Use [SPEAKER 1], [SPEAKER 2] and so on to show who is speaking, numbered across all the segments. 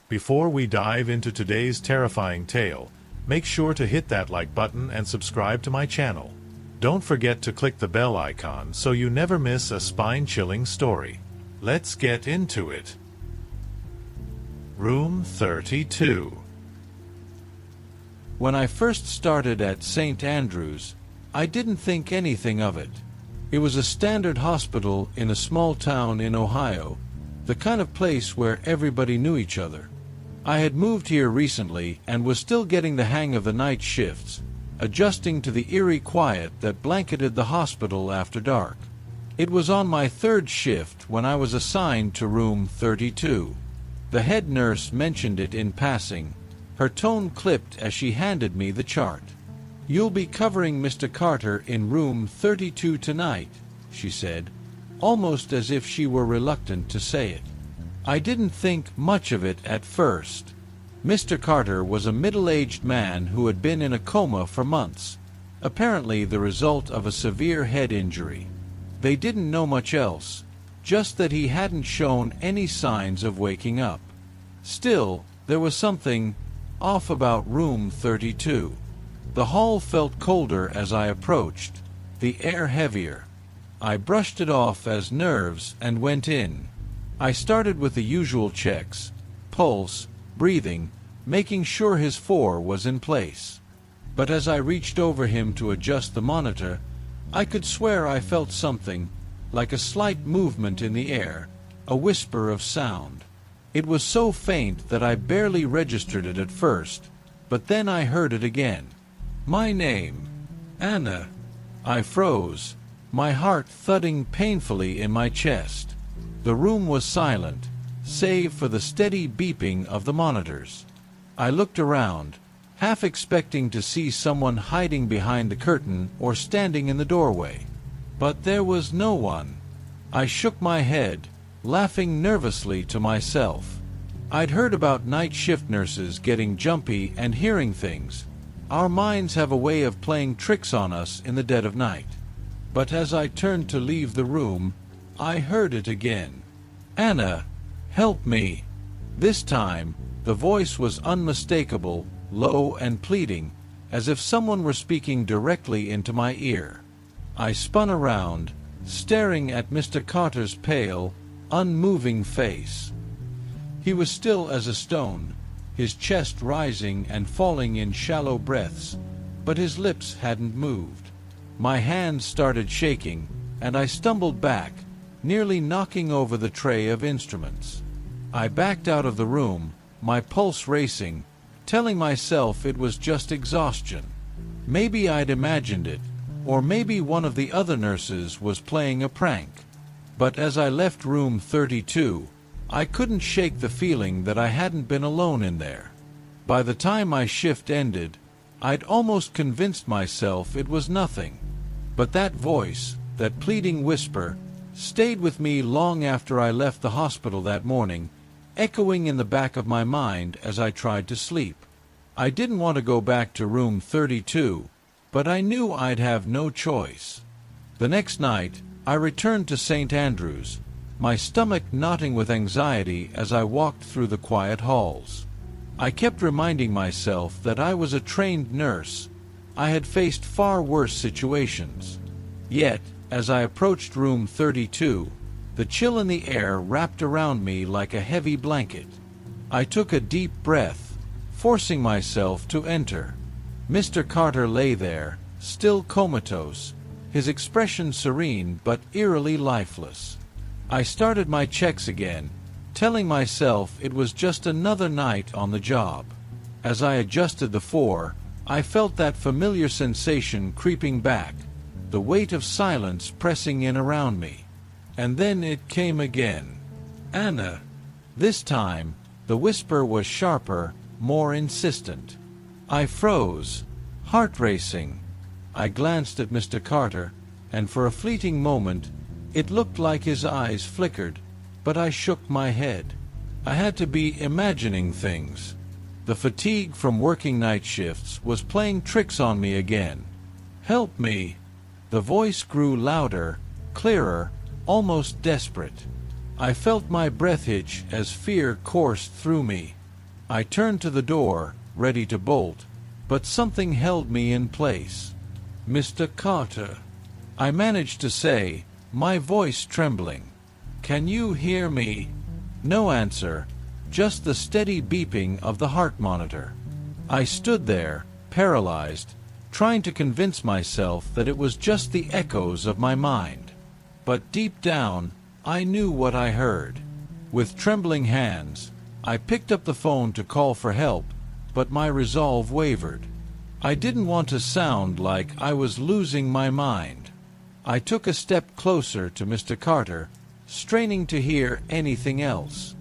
[SPEAKER 1] Before we dive into today's terrifying tale, make sure to hit that like button and subscribe to my channel. Don't forget to click the bell icon so you never miss a spine-chilling story. Let's get into it. Room 32.
[SPEAKER 2] When I first started at St. Andrews, I didn't think anything of it. It was a standard hospital in a small town in Ohio, the kind of place where everybody knew each other. I had moved here recently and was still getting the hang of the night shifts, adjusting to the eerie quiet that blanketed the hospital after dark. It was on my third shift when I was assigned to room 32. The head nurse mentioned it in passing, her tone clipped as she handed me the chart. "You'll be covering Mr. Carter in room 32 tonight," she said, almost as if she were reluctant to say it. I didn't think much of it at first. Mr. Carter was a middle-aged man who had been in a coma for months, apparently the result of a severe head injury. They didn't know much else, just that he hadn't shown any signs of waking up. Still, there was something off about room 32. The hall felt colder as I approached, the air heavier. I brushed it off as nerves and went in. I started with the usual checks: pulse, breathing, making sure his 4 was in place. But as I reached over him to adjust the monitor, I could swear I felt something, like a slight movement in the air, a whisper of sound. It was so faint that I barely registered it at first, but then I heard it again. My name. Anna. I froze, my heart thudding painfully in my chest. The room was silent, save for the steady beeping of the monitors. I looked around, half expecting to see someone hiding behind the curtain or standing in the doorway. But there was no one. I shook my head, laughing nervously to myself. I'd heard about night shift nurses getting jumpy and hearing things. Our minds have a way of playing tricks on us in the dead of night. But as I turned to leave the room, I heard it again. "Anna, help me." This time, the voice was unmistakable, low and pleading, as if someone were speaking directly into my ear. I spun around, staring at Mr. Carter's pale, unmoving face. He was still as a stone, his chest rising and falling in shallow breaths, but his lips hadn't moved. My hands started shaking, and I stumbled back, nearly knocking over the tray of instruments. I backed out of the room, my pulse racing, telling myself it was just exhaustion. Maybe I'd imagined it, or maybe one of the other nurses was playing a prank. But as I left room 32, I couldn't shake the feeling that I hadn't been alone in there. By the time my shift ended, I'd almost convinced myself it was nothing. But that voice, that pleading whisper, stayed with me long after I left the hospital that morning, echoing in the back of my mind as I tried to sleep. I didn't want to go back to room 32, but I knew I'd have no choice. The next night, I returned to St. Andrews, my stomach knotting with anxiety as I walked through the quiet halls. I kept reminding myself that I was a trained nurse. I had faced far worse situations. Yet, as I approached room 32, the chill in the air wrapped around me like a heavy blanket. I took a deep breath, forcing myself to enter. Mr. Carter lay there, still comatose, his expression serene but eerily lifeless. I started my checks again, telling myself it was just another night on the job. As I adjusted the 4, I felt that familiar sensation creeping back, the weight of silence pressing in around me. And then it came again. "Anna." This time, the whisper was sharper, more insistent. I froze, heart racing. I glanced at Mr. Carter, and for a fleeting moment, it looked like his eyes flickered, but I shook my head. I had to be imagining things. The fatigue from working night shifts was playing tricks on me again. "Help me." The voice grew louder, clearer, almost desperate. I felt my breath hitch as fear coursed through me. I turned to the door, ready to bolt, but something held me in place. "Mr. Carter," I managed to say, my voice trembling. "Can you hear me?" No answer, just the steady beeping of the heart monitor. I stood there, paralyzed, trying to convince myself that it was just the echoes of my mind. But deep down, I knew what I heard. With trembling hands, I picked up the phone to call for help, but my resolve wavered. I didn't want to sound like I was losing my mind. I took a step closer to Mr. Carter, straining to hear anything else.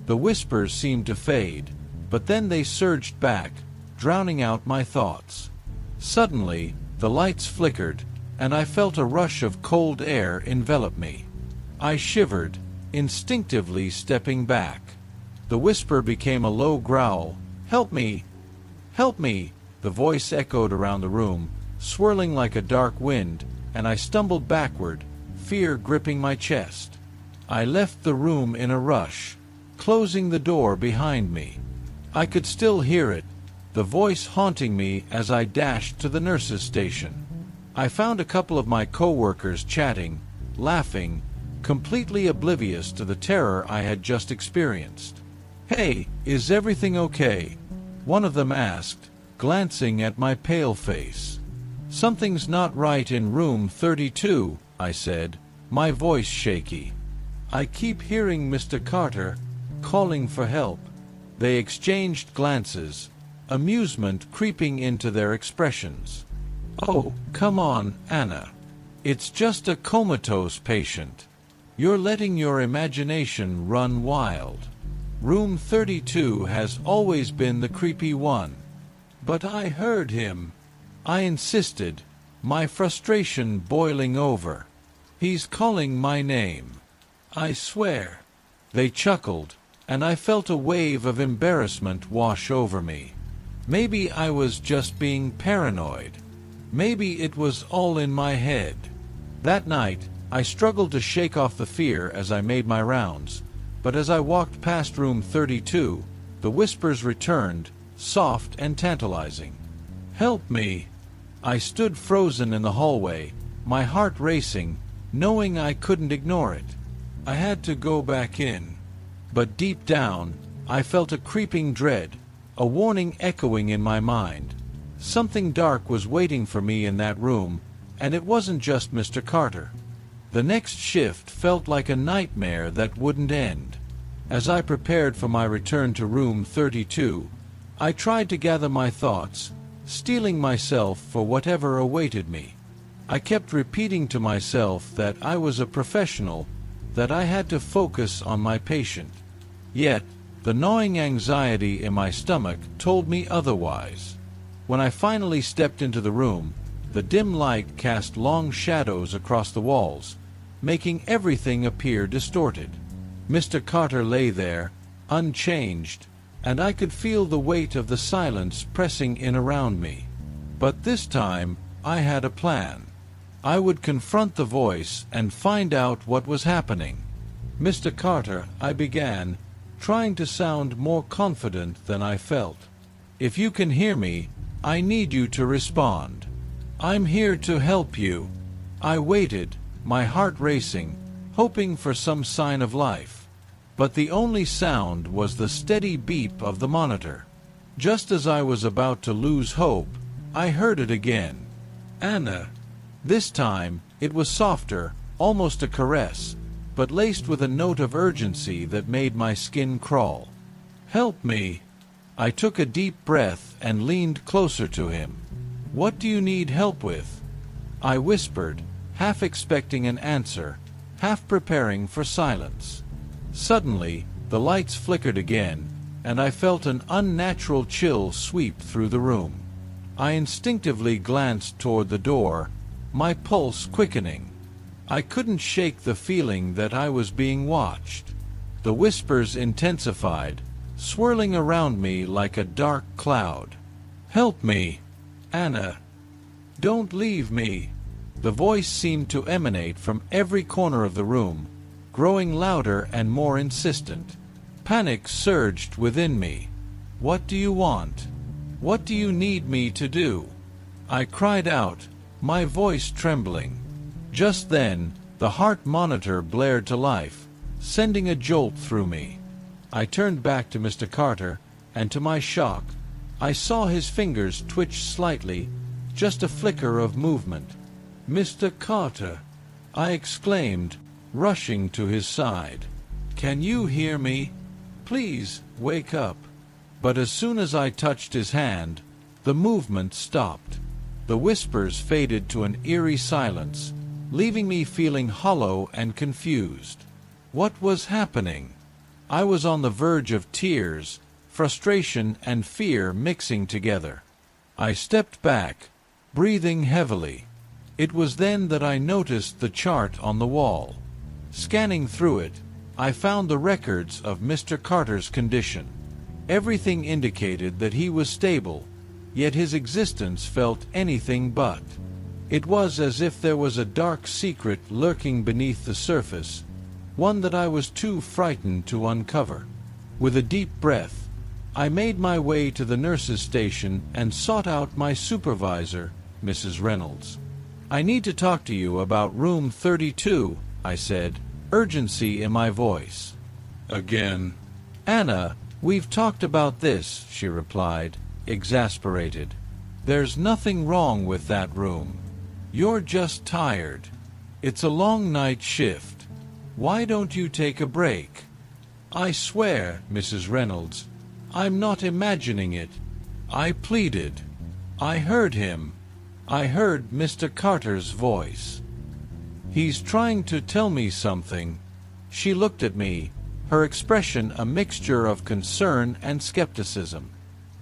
[SPEAKER 2] The whispers seemed to fade, but then they surged back, drowning out my thoughts. Suddenly, the lights flickered, and I felt a rush of cold air envelop me. I shivered, instinctively stepping back. The whisper became a low growl. "Help me! Help me!" The voice echoed around the room, swirling like a dark wind, and I stumbled backward, fear gripping my chest. I left the room in a rush, closing the door behind me. I could still hear it, the voice haunting me as I dashed to the nurse's station. I found a couple of my co-workers chatting, laughing, completely oblivious to the terror I had just experienced. "Hey, is everything okay?" one of them asked, glancing at my pale face. "Something's not right in room 32, I said, my voice shaky. "I keep hearing Mr. Carter calling for help." They exchanged glances, amusement creeping into their expressions. "Oh, come on, Anna. It's just a comatose patient. You're letting your imagination run wild. Room 32 has always been the creepy one." "But I heard him," I insisted, my frustration boiling over. "He's calling my name. I swear." They chuckled, and I felt a wave of embarrassment wash over me. Maybe I was just being paranoid. Maybe it was all in my head. That night, I struggled to shake off the fear as I made my rounds, but as I walked past room 32, the whispers returned, soft and tantalizing. "Help me!" I stood frozen in the hallway, my heart racing, knowing I couldn't ignore it. I had to go back in. But deep down, I felt a creeping dread, a warning echoing in my mind. Something dark was waiting for me in that room, and it wasn't just Mr. Carter. The next shift felt like a nightmare that wouldn't end. As I prepared for my return to room 32, I tried to gather my thoughts, steeling myself for whatever awaited me. I kept repeating to myself that I was a professional, that I had to focus on my patient. Yet, the gnawing anxiety in my stomach told me otherwise. When I finally stepped into the room, the dim light cast long shadows across the walls, making everything appear distorted. Mr. Carter lay there, unchanged, and I could feel the weight of the silence pressing in around me. But this time, I had a plan. I would confront the voice and find out what was happening. "Mr. Carter," I began, trying to sound more confident than I felt. "If you can hear me, I need you to respond. I'm here to help you." I waited, my heart racing, hoping for some sign of life. But the only sound was the steady beep of the monitor. Just as I was about to lose hope, I heard it again. "Anna." This time, it was softer, almost a caress, but laced with a note of urgency that made my skin crawl. "Help me." I took a deep breath and leaned closer to him. "What do you need help with?" I whispered, half expecting an answer, half preparing for silence. Suddenly, the lights flickered again, and I felt an unnatural chill sweep through the room. I instinctively glanced toward the door, my pulse quickening. I couldn't shake the feeling that I was being watched. The whispers intensified, swirling around me like a dark cloud. "Help me, Anna. Don't leave me." The voice seemed to emanate from every corner of the room, growing louder and more insistent. Panic surged within me. What do you want? What do you need me to do? I cried out, my voice trembling. Just then, the heart monitor blared to life, sending a jolt through me. I turned back to Mr. Carter, and to my shock, I saw his fingers twitch slightly, just a flicker of movement. Mr. Carter, I exclaimed, rushing to his side. Can you hear me? Please, wake up. But as soon as I touched his hand, the movement stopped. The whispers faded to an eerie silence, leaving me feeling hollow and confused. What was happening? I was on the verge of tears, frustration and fear mixing together. I stepped back, breathing heavily. It was then that I noticed the chart on the wall. Scanning through it, I found the records of Mr. Carter's condition. Everything indicated that he was stable, yet his existence felt anything but. It was as if there was a dark secret lurking beneath the surface, one that I was too frightened to uncover. With a deep breath, I made my way to the nurse's station and sought out my supervisor, Mrs. Reynolds. I need to talk to you about room 32, I said, urgency in my voice.
[SPEAKER 3] Again?
[SPEAKER 2] Anna, we've talked about this, she replied, exasperated. There's nothing wrong with that room. You're just tired. It's a long night shift. Why don't you take a break? I swear, Mrs. Reynolds, I'm not imagining it. I pleaded. I heard him. I heard Mr. Carter's voice. He's trying to tell me something. She looked at me, her expression a mixture of concern and skepticism.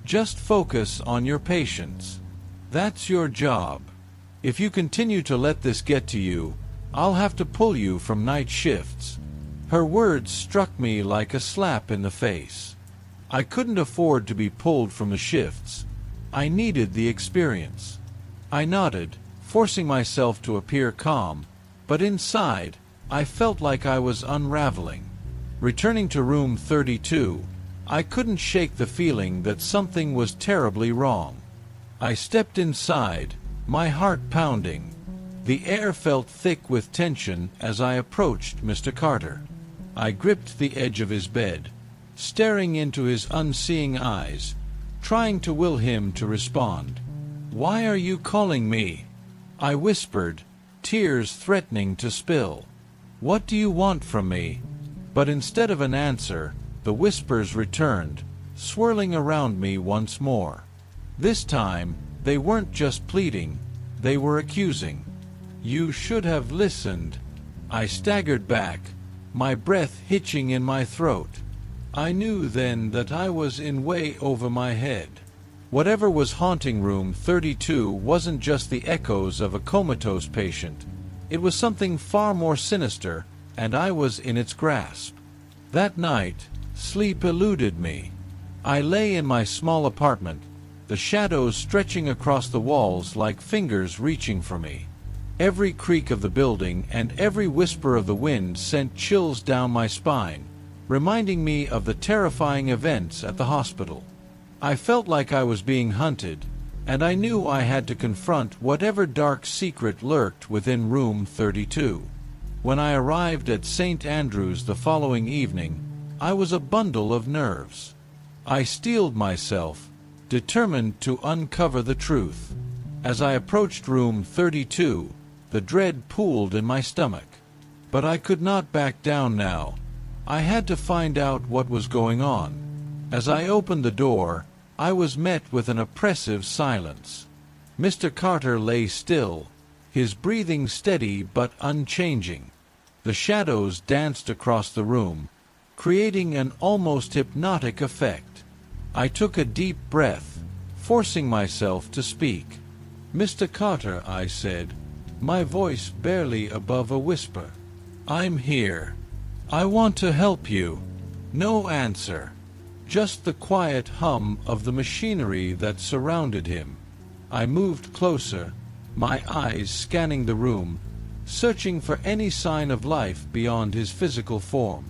[SPEAKER 2] Just focus on your patients. That's your job. If you continue to let this get to you, I'll have to pull you from night shifts. Her words struck me like a slap in the face. I couldn't afford to be pulled from the shifts. I needed the experience. I nodded, forcing myself to appear calm, but inside, I felt like I was unraveling. Returning to room 32, I couldn't shake the feeling that something was terribly wrong. I stepped inside, my heart pounding. The air felt thick with tension as I approached Mr. Carter. I gripped the edge of his bed, staring into his unseeing eyes, trying to will him to respond. "Why are you calling me?" I whispered, tears threatening to spill. "What do you want from me?" But instead of an answer, the whispers returned, swirling around me once more. This time, they weren't just pleading, they were accusing. "You should have listened." I staggered back, my breath hitching in my throat. I knew then that I was in way over my head. Whatever was haunting room 32 wasn't just the echoes of a comatose patient. It was something far more sinister, and I was in its grasp. That night, sleep eluded me. I lay in my small apartment, the shadows stretching across the walls like fingers reaching for me. Every creak of the building and every whisper of the wind sent chills down my spine, reminding me of the terrifying events at the hospital. I felt like I was being hunted, and I knew I had to confront whatever dark secret lurked within room 32. When I arrived at St. Andrew's the following evening, I was a bundle of nerves. I steeled myself, determined to uncover the truth. As I approached room 32, the dread pooled in my stomach. But I could not back down now. I had to find out what was going on. As I opened the door, I was met with an oppressive silence. Mr. Carter lay still, his breathing steady but unchanging. The shadows danced across the room, creating an almost hypnotic effect. I took a deep breath, forcing myself to speak. "Mr. Carter," I said, my voice barely above a whisper. "I'm here. I want to help you." No answer. Just the quiet hum of the machinery that surrounded him. I moved closer, my eyes scanning the room, searching for any sign of life beyond his physical form.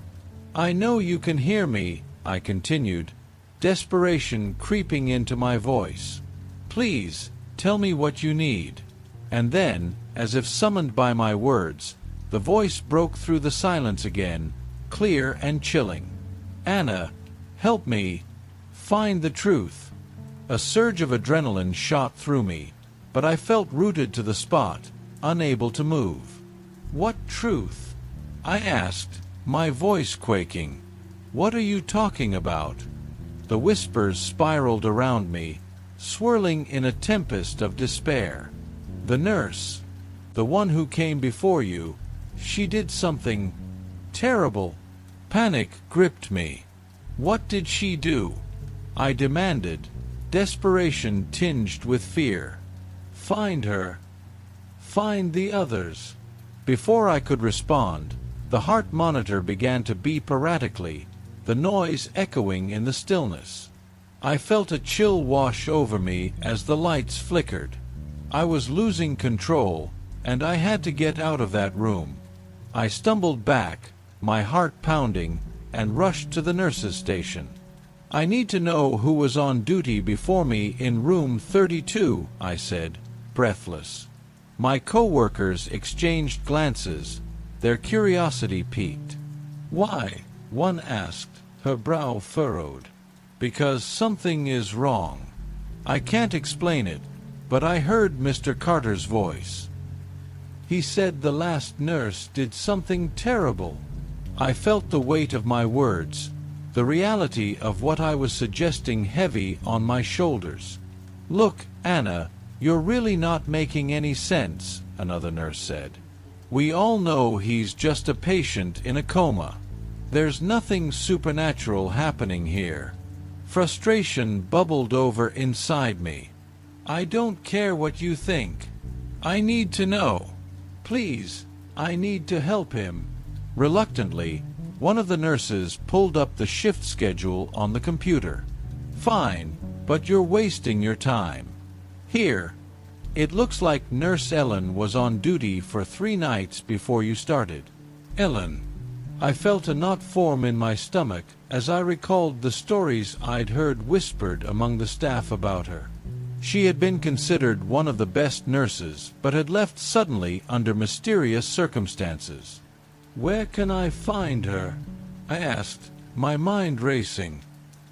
[SPEAKER 2] "I know you can hear me," I continued, desperation creeping into my voice. "Please, tell me what you need." And then, as if summoned by my words, the voice broke through the silence again, clear and chilling. "Anna, help me find the truth." A surge of adrenaline shot through me, but I felt rooted to the spot, unable to move. "What truth?" I asked, my voice quaking. "What are you talking about?" The whispers spiraled around me, swirling in a tempest of despair. "The nurse, the one who came before you, she did something terrible." Panic gripped me. "What did she do?" I demanded, desperation tinged with fear. "Find her. Find the others." Before I could respond, the heart monitor began to beep erratically, the noise echoing in the stillness. I felt a chill wash over me as the lights flickered. I was losing control, and I had to get out of that room. I stumbled back, my heart pounding, and rushed to the nurse's station. "I need to know who was on duty before me in room 32, I said, breathless. My co-workers exchanged glances, their curiosity piqued. "Why?" one asked, her brow furrowed. "Because something is wrong. I can't explain it, but I heard Mr. Carter's voice. He said the last nurse did something terrible." I felt the weight of my words, the reality of what I was suggesting heavy on my shoulders. "Look, Anna, you're really not making any sense," another nurse said. "We all know he's just a patient in a coma. There's nothing supernatural happening here." Frustration bubbled over inside me. "I don't care what you think. I need to know. Please, I need to help him." Reluctantly, one of the nurses pulled up the shift schedule on the computer. "Fine, but you're wasting your time. Here. It looks like Nurse Ellen was on duty for 3 nights before you started." Ellen. I felt a knot form in my stomach as I recalled the stories I'd heard whispered among the staff about her. She had been considered one of the best nurses, but had left suddenly under mysterious circumstances. "Where can I find her?" I asked, my mind racing.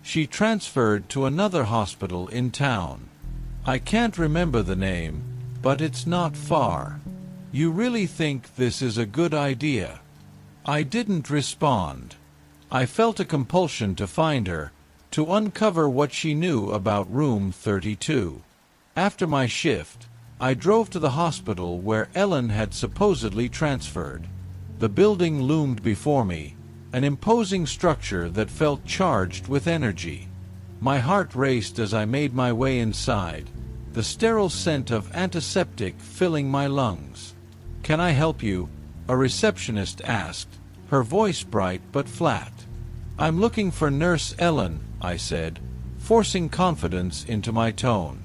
[SPEAKER 2] "She transferred to another hospital in town. I can't remember the name, but it's not far. You really think this is a good idea?" I didn't respond. I felt a compulsion to find her, to uncover what she knew about room 32. After my shift, I drove to the hospital where Ellen had supposedly transferred. The building loomed before me, an imposing structure that felt charged with energy. My heart raced as I made my way inside, the sterile scent of antiseptic filling my lungs. "Can I help you?" a receptionist asked, her voice bright but flat. "I'm looking for Nurse Ellen," I said, forcing confidence into my tone.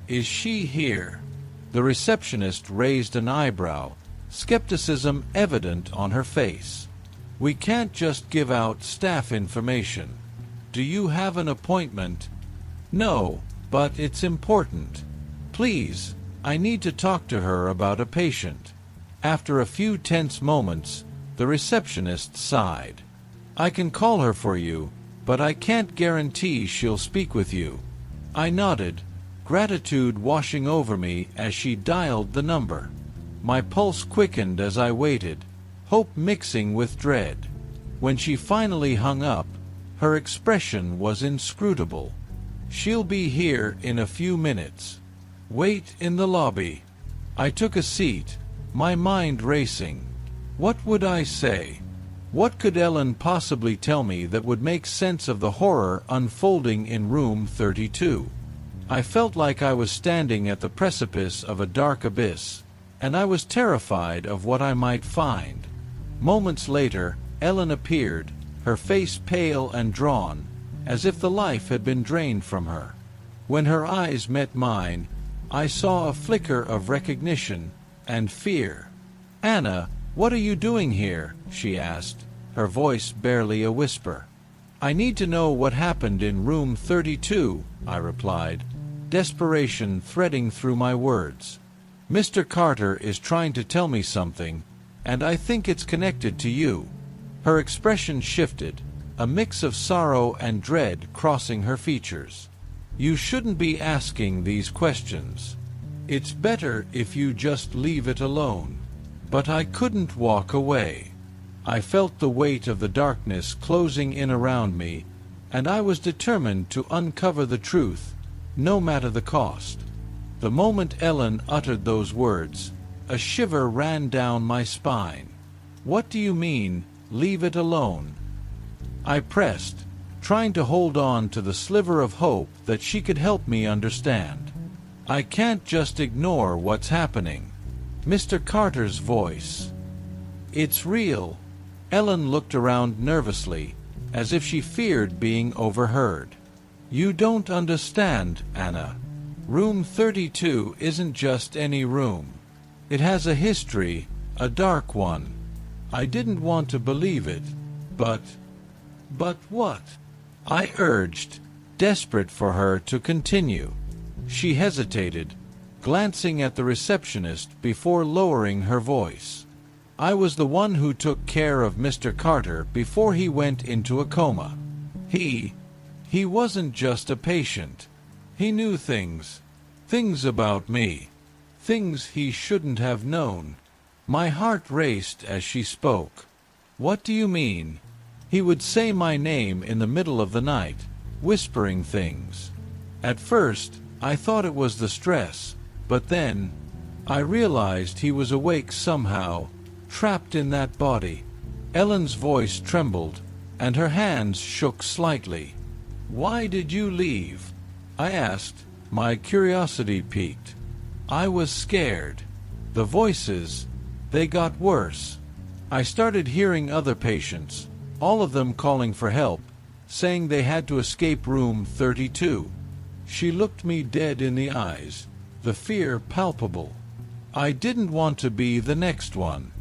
[SPEAKER 2] "Is she here?" The receptionist raised an eyebrow, skepticism evident on her face. "We can't just give out staff information. Do you have an appointment?" "No, but it's important. Please, I need to talk to her about a patient." After a few tense moments, the receptionist sighed. "I can call her for you, but I can't guarantee she'll speak with you." I nodded, gratitude washing over me as she dialed the number. My pulse quickened as I waited, hope mixing with dread. When she finally hung up, her expression was inscrutable. "She'll be here in a few minutes. Wait in the lobby." I took a seat, my mind racing. What would I say? What could Ellen possibly tell me that would make sense of the horror unfolding in room 32? I felt like I was standing at the precipice of a dark abyss, and I was terrified of what I might find. Moments later, Ellen appeared, her face pale and drawn, as if the life had been drained from her. When her eyes met mine, I saw a flicker of recognition and fear. "Anna, what are you doing here?" she asked, her voice barely a whisper. "I need to know what happened in room 32, I replied, desperation threading through my words. "Mr. Carter is trying to tell me something, and I think it's connected to you." Her expression shifted, a mix of sorrow and dread crossing her features. "You shouldn't be asking these questions. It's better if you just leave it alone." But I couldn't walk away. I felt the weight of the darkness closing in around me, and I was determined to uncover the truth, no matter the cost. The moment Ellen uttered those words, a shiver ran down my spine. "What do you mean, leave it alone?" I pressed, trying to hold on to the sliver of hope that she could help me understand. "I can't just ignore what's happening." Mr. Carter's voice. "It's real." Ellen looked around nervously, as if she feared being overheard. "You don't understand, Anna. Room 32 isn't just any room. It has a history, a dark one. I didn't want to believe it, but..." "But what?" I urged, desperate for her to continue. She hesitated, glancing at the receptionist before lowering her voice. "I was the one who took care of Mr. Carter before he went into a coma. He wasn't just a patient. He knew things about me, things he shouldn't have known." My heart raced as she spoke. "What do you mean?" He would say my name in the middle of the night, whispering things. At first, I thought it was the stress, but then I realized he was awake somehow, trapped in that body. Ellen's voice trembled, and her hands shook slightly. "Why did you leave?" I asked, my curiosity piqued. I was scared. The voices, they got worse. I started hearing other patients, all of them calling for help, saying they had to escape room 32. She looked me dead in the eyes, the fear palpable. I didn't want to be the next one.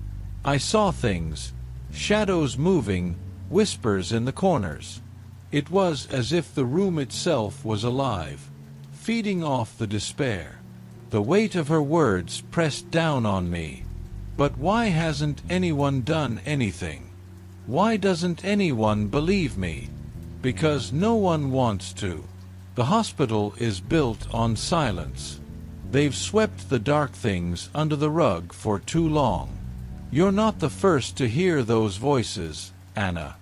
[SPEAKER 2] I saw things, shadows moving, whispers in the corners. It was as if the room itself was alive, feeding off the despair. The weight of her words pressed down on me. "But why hasn't anyone done anything? Why doesn't anyone believe me?" "Because no one wants to. The hospital is built on silence. They've swept the dark things under the rug for too long. You're not the first to hear those voices, Anna.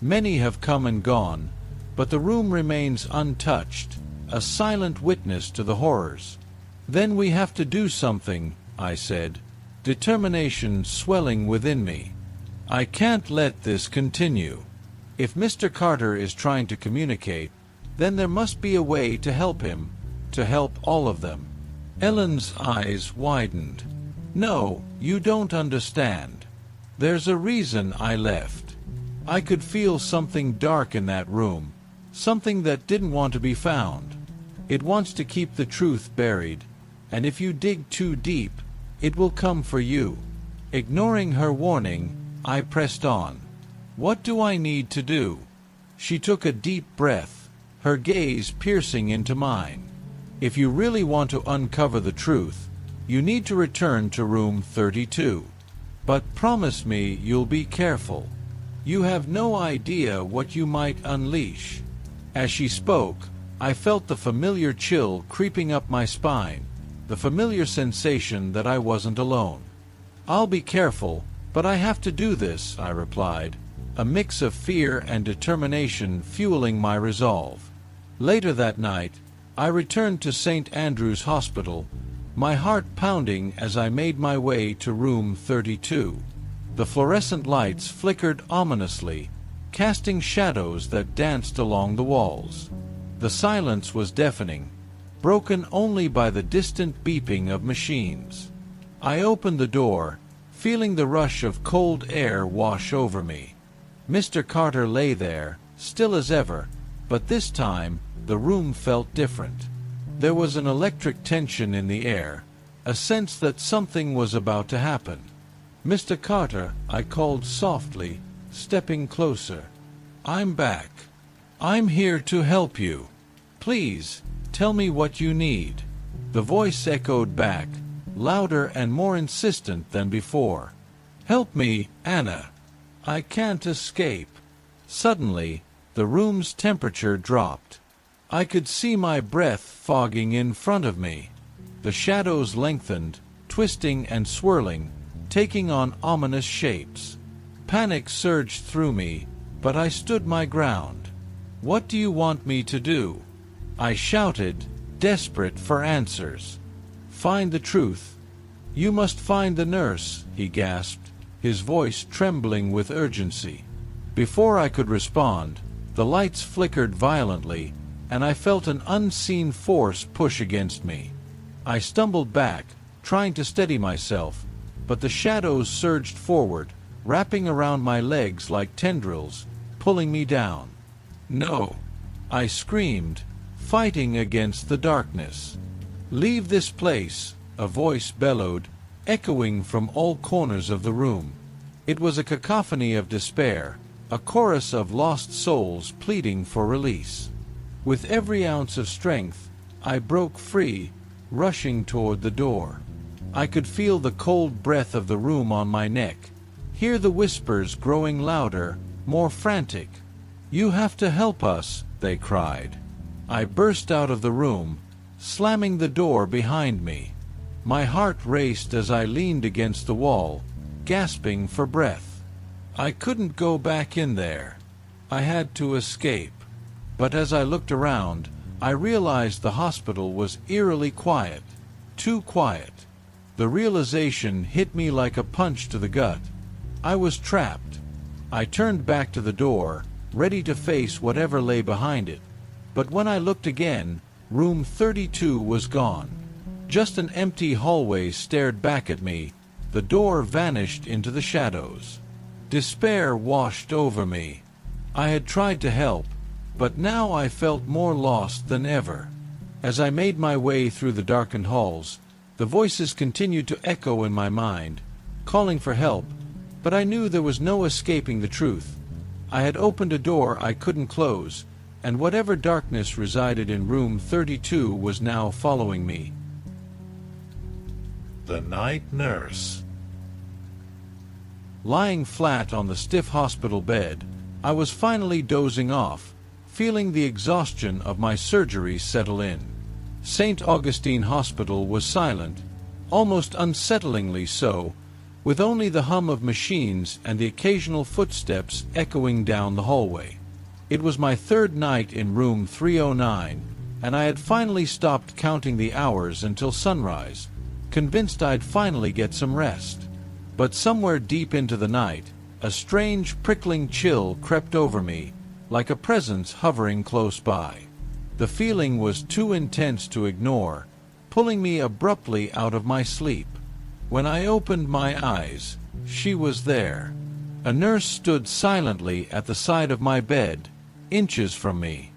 [SPEAKER 2] Many have come and gone, but the room remains untouched, a silent witness to the horrors." "Then we have to do something," I said, determination swelling within me. "I can't let this continue. If Mr. Carter is trying to communicate, then there must be a way to help him, to help all of them." Ellen's eyes widened. "No, you don't understand. There's a reason I left. I could feel something dark in that room, something that didn't want to be found. It wants to keep the truth buried, and if you dig too deep, it will come for you." Ignoring her warning, I pressed on. "What do I need to do?" She took a deep breath, her gaze piercing into mine. "If you really want to uncover the truth, you need to return to room 32. But promise me you'll be careful. You have no idea what you might unleash." As she spoke, I felt the familiar chill creeping up my spine, the familiar sensation that I wasn't alone. "I'll be careful, but I have to do this," I replied, a mix of fear and determination fueling my resolve. Later that night, I returned to St. Andrew's Hospital, my heart pounding as I made my way to room 32. The fluorescent lights flickered ominously, casting shadows that danced along the walls. The silence was deafening, broken only by the distant beeping of machines. I opened the door, feeling the rush of cold air wash over me. Mr. Carter lay there, still as ever, but this time the room felt different. There was an electric tension in the air, a sense that something was about to happen. "Mr. Carter," I called softly, stepping closer. "I'm back." I'm here to help you. Please, tell me what you need." The voice echoed back, louder and more insistent than before. "Help me, Anna. I can't escape." Suddenly, the room's temperature dropped. I could see my breath fogging in front of me. The shadows lengthened, twisting and swirling, taking on ominous shapes. Panic surged through me, but I stood my ground. "What do you want me to do?" I shouted, desperate for answers. "Find the truth." "You must find the nurse," he gasped, his voice trembling with urgency. Before I could respond, the lights flickered violently, and I felt an unseen force push against me. I stumbled back, trying to steady myself, but the shadows surged forward, wrapping around my legs like tendrils, pulling me down. "No!" I screamed, fighting against the darkness. "Leave this place," a voice bellowed, echoing from all corners of the room. It was a cacophony of despair, a chorus of lost souls pleading for release. With every ounce of strength, I broke free, rushing toward the door. I could feel the cold breath of the room on my neck, hear the whispers growing louder, more frantic. "You have to help us," they cried. I burst out of the room, slamming the door behind me. My heart raced as I leaned against the wall, gasping for breath. I couldn't go back in there. I had to escape. But as I looked around, I realized the hospital was eerily quiet. Too quiet. The realization hit me like a punch to the gut. I was trapped. I turned back to the door, ready to face whatever lay behind it. But when I looked again, room 32 was gone. Just an empty hallway stared back at me. The door vanished into the shadows. Despair washed over me. I had tried to help, but now I felt more lost than ever. As I made my way through the darkened halls, the voices continued to echo in my mind, calling for help, but I knew there was no escaping the truth. I had opened a door I couldn't close, and whatever darkness resided in room 32 was now following me.
[SPEAKER 1] The Night Nurse.
[SPEAKER 2] Lying flat on the stiff hospital bed, I was finally dozing off, feeling the exhaustion of my surgery settle in. St. Augustine Hospital was silent, almost unsettlingly so, with only the hum of machines and the occasional footsteps echoing down the hallway. It was my third night in room 309, and I had finally stopped counting the hours until sunrise, convinced I'd finally get some rest. But somewhere deep into the night, a strange prickling chill crept over me, like a presence hovering close by. The feeling was too intense to ignore, pulling me abruptly out of my sleep. When I opened my eyes, she was there. A nurse stood silently at the side of my bed, inches from me.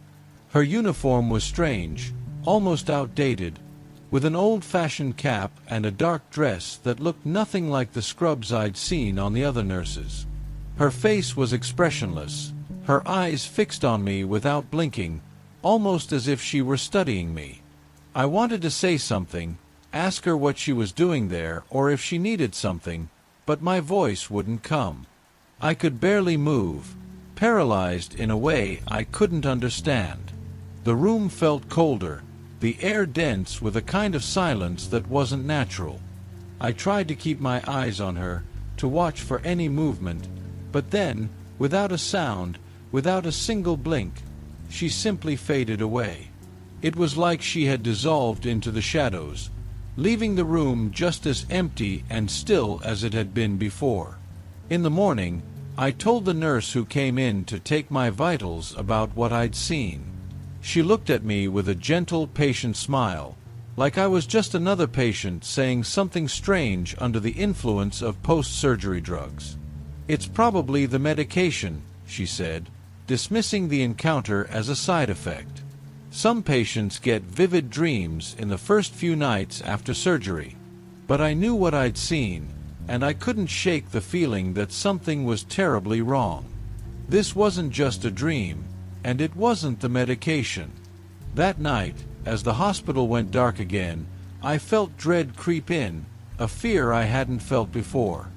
[SPEAKER 2] Her uniform was strange, almost outdated, with an old-fashioned cap and a dark dress that looked nothing like the scrubs I'd seen on the other nurses. Her face was expressionless, her eyes fixed on me without blinking, almost as if she were studying me. I wanted to say something, ask her what she was doing there or if she needed something, but my voice wouldn't come. I could barely move, paralyzed in a way I couldn't understand. The room felt colder, the air dense with a kind of silence that wasn't natural. I tried to keep my eyes on her, to watch for any movement, but then, without a sound, without a single blink, she simply faded away. It was like she had dissolved into the shadows, leaving the room just as empty and still as it had been before. In the morning, I told the nurse who came in to take my vitals about what I'd seen. She looked at me with a gentle, patient smile, like I was just another patient saying something strange under the influence of post-surgery drugs. "It's probably the medication," she said, dismissing the encounter as a side effect. "Some patients get vivid dreams in the first few nights after surgery." But I knew what I'd seen, and I couldn't shake the feeling that something was terribly wrong. This wasn't just a dream. And it wasn't the medication. That night, as the hospital went dark again, I felt dread creep in, a fear I hadn't felt before.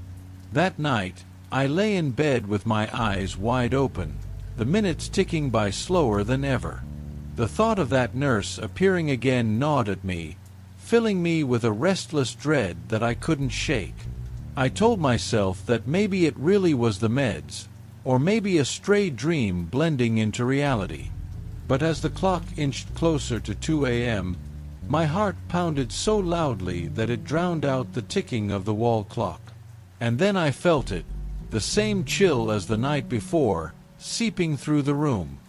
[SPEAKER 2] That night, I lay in bed with my eyes wide open, the minutes ticking by slower than ever. The thought of that nurse appearing again gnawed at me, filling me with a restless dread that I couldn't shake. I told myself that maybe it really was the meds, or maybe a stray dream blending into reality. But as the clock inched closer to 2 a.m., my heart pounded so loudly that it drowned out the ticking of the wall clock. And then I felt it, the same chill as the night before, seeping through the room.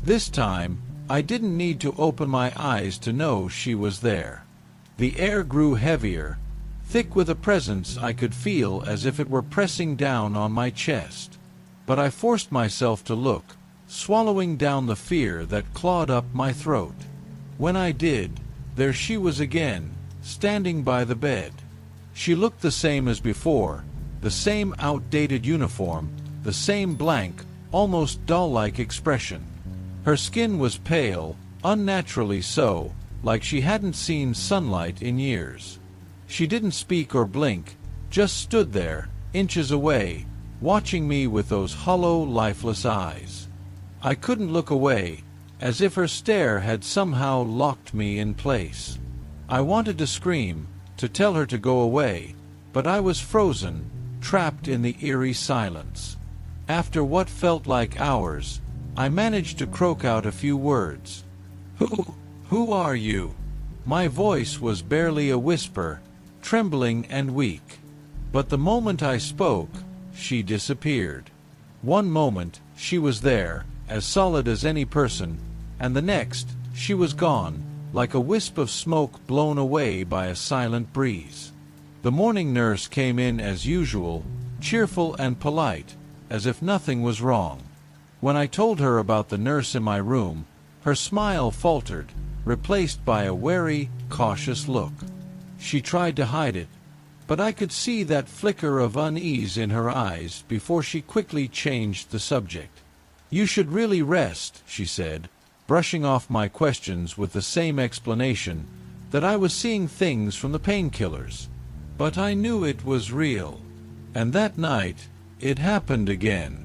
[SPEAKER 2] This time, I didn't need to open my eyes to know she was there. The air grew heavier, thick with a presence I could feel as if it were pressing down on my chest. But I forced myself to look, swallowing down the fear that clawed up my throat. When I did, there she was again, standing by the bed. She looked the same as before, the same outdated uniform, the same blank, almost doll-like expression. Her skin was pale, unnaturally so, like she hadn't seen sunlight in years. She didn't speak or blink, just stood there, inches away, watching me with those hollow, lifeless eyes. I couldn't look away, as if her stare had somehow locked me in place. I wanted to scream, to tell her to go away, but I was frozen, trapped in the eerie silence. After what felt like hours, I managed to croak out a few words. Who are you?" My voice was barely a whisper, trembling and weak. But the moment I spoke, she disappeared. One moment, she was there, as solid as any person, and the next, she was gone, like a wisp of smoke blown away by a silent breeze. The morning nurse came in as usual, cheerful and polite, as if nothing was wrong. When I told her about the nurse in my room, her smile faltered, replaced by a wary, cautious look. She tried to hide it, but I could see that flicker of unease in her eyes before she quickly changed the subject. "You should really rest," she said, brushing off my questions with the same explanation, that I was seeing things from the painkillers. But I knew it was real. And that night, it happened again.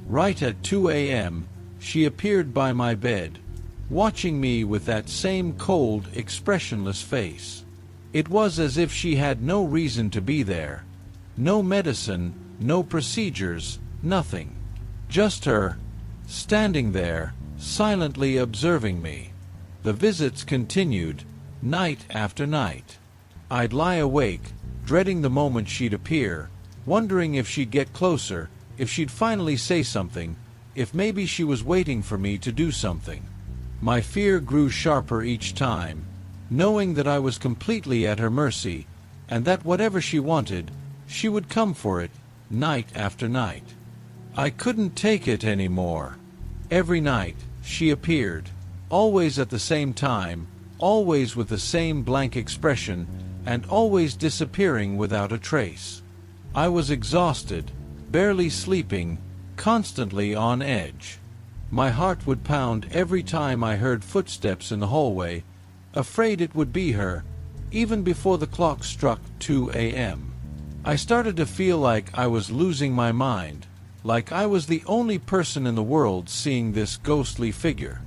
[SPEAKER 2] Right at 2 a.m., she appeared by my bed, watching me with that same cold, expressionless face. It was as if she had no reason to be there. No medicine, no procedures, nothing. Just her, standing there, silently observing me. The visits continued, night after night. I'd lie awake, dreading the moment she'd appear, wondering if she'd get closer, if she'd finally say something, if maybe she was waiting for me to do something. My fear grew sharper each time, knowing that I was completely at her mercy, and that whatever she wanted, she would come for it, night after night. I couldn't take it anymore. Every night, she appeared, always at the same time, always with the same blank expression, and always disappearing without a trace. I was exhausted, barely sleeping, constantly on edge. My heart would pound every time I heard footsteps in the hallway, afraid it would be her, even before the clock struck 2 a.m. I started to feel like I was losing my mind, like I was the only person in the world seeing this ghostly figure.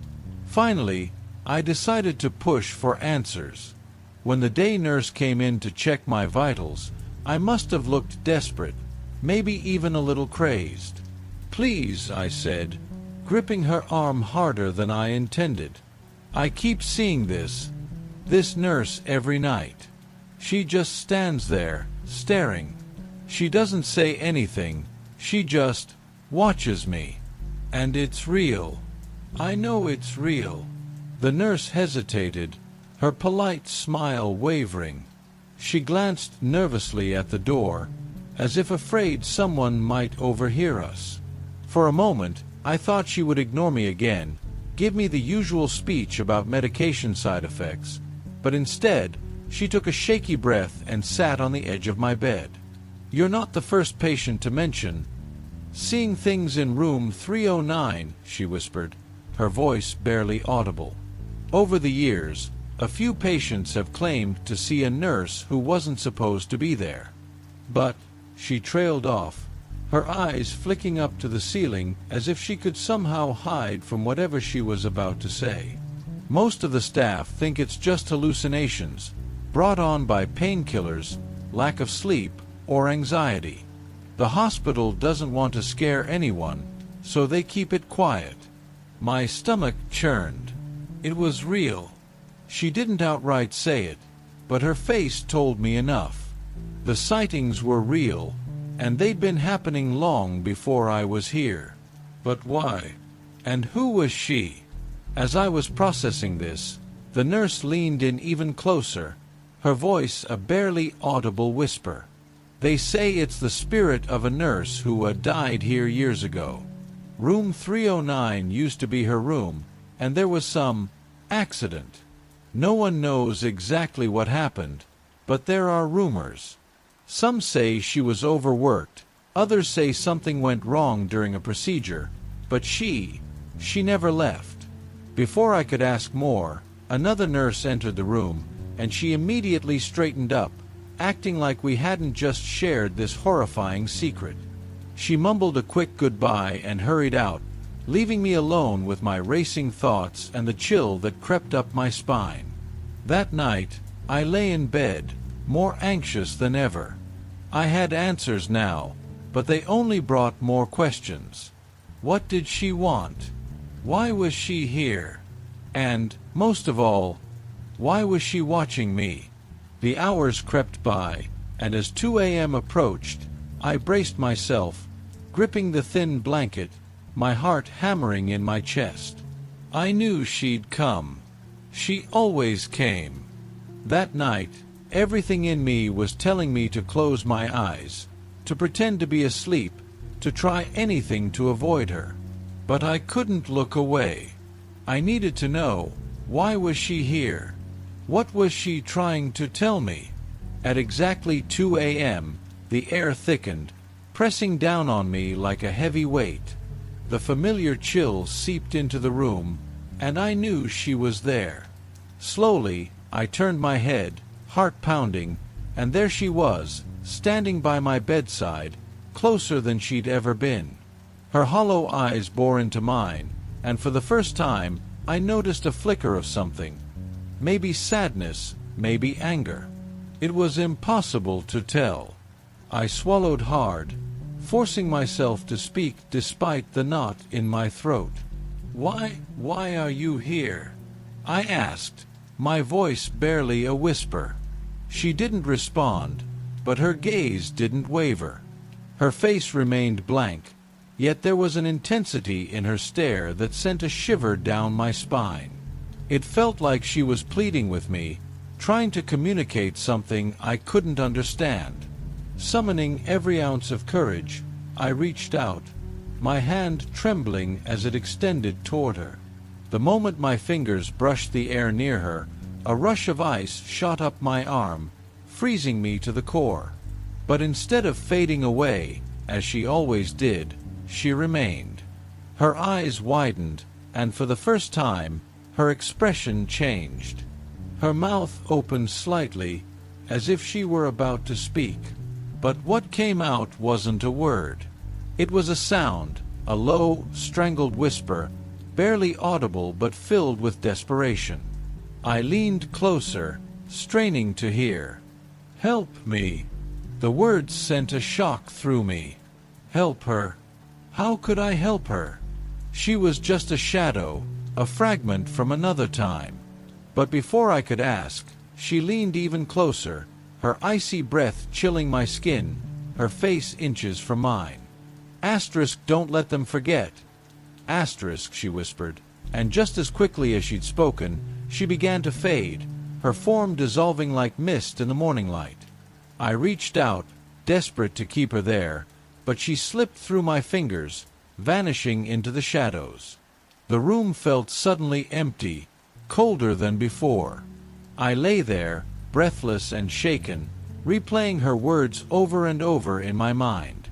[SPEAKER 2] Finally, I decided to push for answers. When the day nurse came in to check my vitals, I must have looked desperate, maybe even a little crazed. "Please," I said, gripping her arm harder than I intended. "I keep seeing this nurse every night. She just stands there, staring. She doesn't say anything, she just watches me. And it's real. I know it's real." The nurse hesitated, her polite smile wavering. She glanced nervously at the door, as if afraid someone might overhear us. For a moment, I thought she would ignore me again, give me the usual speech about medication side effects, but instead, she took a shaky breath and sat on the edge of my bed. "You're not the first patient to mention seeing things in room 309, she whispered. her voice barely audible. Over the years, a few patients have claimed to see a nurse who wasn't supposed to be there. But she trailed off, her eyes flicking up to the ceiling as if she could somehow hide from whatever she was about to say. Most of the staff think it's just hallucinations, brought on by painkillers, lack of sleep, or anxiety. The hospital doesn't want to scare anyone, so they keep it quiet. My stomach churned. It was real. She didn't outright say it, but her face told me enough. The sightings were real, and they'd been happening long before I was here. But why? And who was she? As I was processing this, the nurse leaned in even closer, her voice a barely audible whisper. They say it's the spirit of a nurse who died here years ago. Room 309 used to be her room, and there was some accident. No one knows exactly what happened, but there are rumors. Some say she was overworked, others say something went wrong during a procedure, but she never left. Before I could ask more, another nurse entered the room, and she immediately straightened up, acting like we hadn't just shared this horrifying secret. She mumbled a quick goodbye and hurried out, leaving me alone with my racing thoughts and the chill that crept up my spine. That night, I lay in bed, more anxious than ever. I had answers now, but they only brought more questions. What did she want? Why was she here? And, most of all, why was she watching me? The hours crept by, and as 2 a.m. approached, I braced myself, gripping the thin blanket, my heart hammering in my chest. I knew she'd come. She always came. That night, everything in me was telling me to close my eyes, to pretend to be asleep, to try anything to avoid her. But I couldn't look away. I needed to know, why was she here? What was she trying to tell me? At exactly 2 a.m., the air thickened, pressing down on me like a heavy weight. The familiar chill seeped into the room, and I knew she was there. Slowly, I turned my head, heart pounding, and there she was, standing by my bedside, closer than she'd ever been. Her hollow eyes bore into mine, and for the first time, I noticed a flicker of something. Maybe sadness, maybe anger. It was impossible to tell. I swallowed hard, forcing myself to speak despite the knot in my throat. Why are you here? I asked, my voice barely a whisper. She didn't respond, but her gaze didn't waver. Her face remained blank, yet there was an intensity in her stare that sent a shiver down my spine. It felt like she was pleading with me, trying to communicate something I couldn't understand. Summoning every ounce of courage, I reached out, my hand trembling as it extended toward her. The moment my fingers brushed the air near her, a rush of ice shot up my arm, freezing me to the core. But instead of fading away, as she always did, she remained. Her eyes widened, and for the first time, her expression changed. Her mouth opened slightly, as if she were about to speak. But what came out wasn't a word. It was a sound, a low, strangled whisper, barely audible but filled with desperation. I leaned closer, straining to hear. "Help me." The words sent a shock through me. Help her? How could I help her? She was just a shadow, a fragment from another time. But before I could ask, she leaned even closer, her icy breath chilling my skin, her face inches from mine. "Asterisk, don't let them forget." "Asterisk," she whispered, and just as quickly as she'd spoken, she began to fade, her form dissolving like mist in the morning light. I reached out, desperate to keep her there, but she slipped through my fingers, vanishing into the shadows. The room felt suddenly empty, colder than before. I lay there, breathless and shaken, replaying her words over and over in my mind.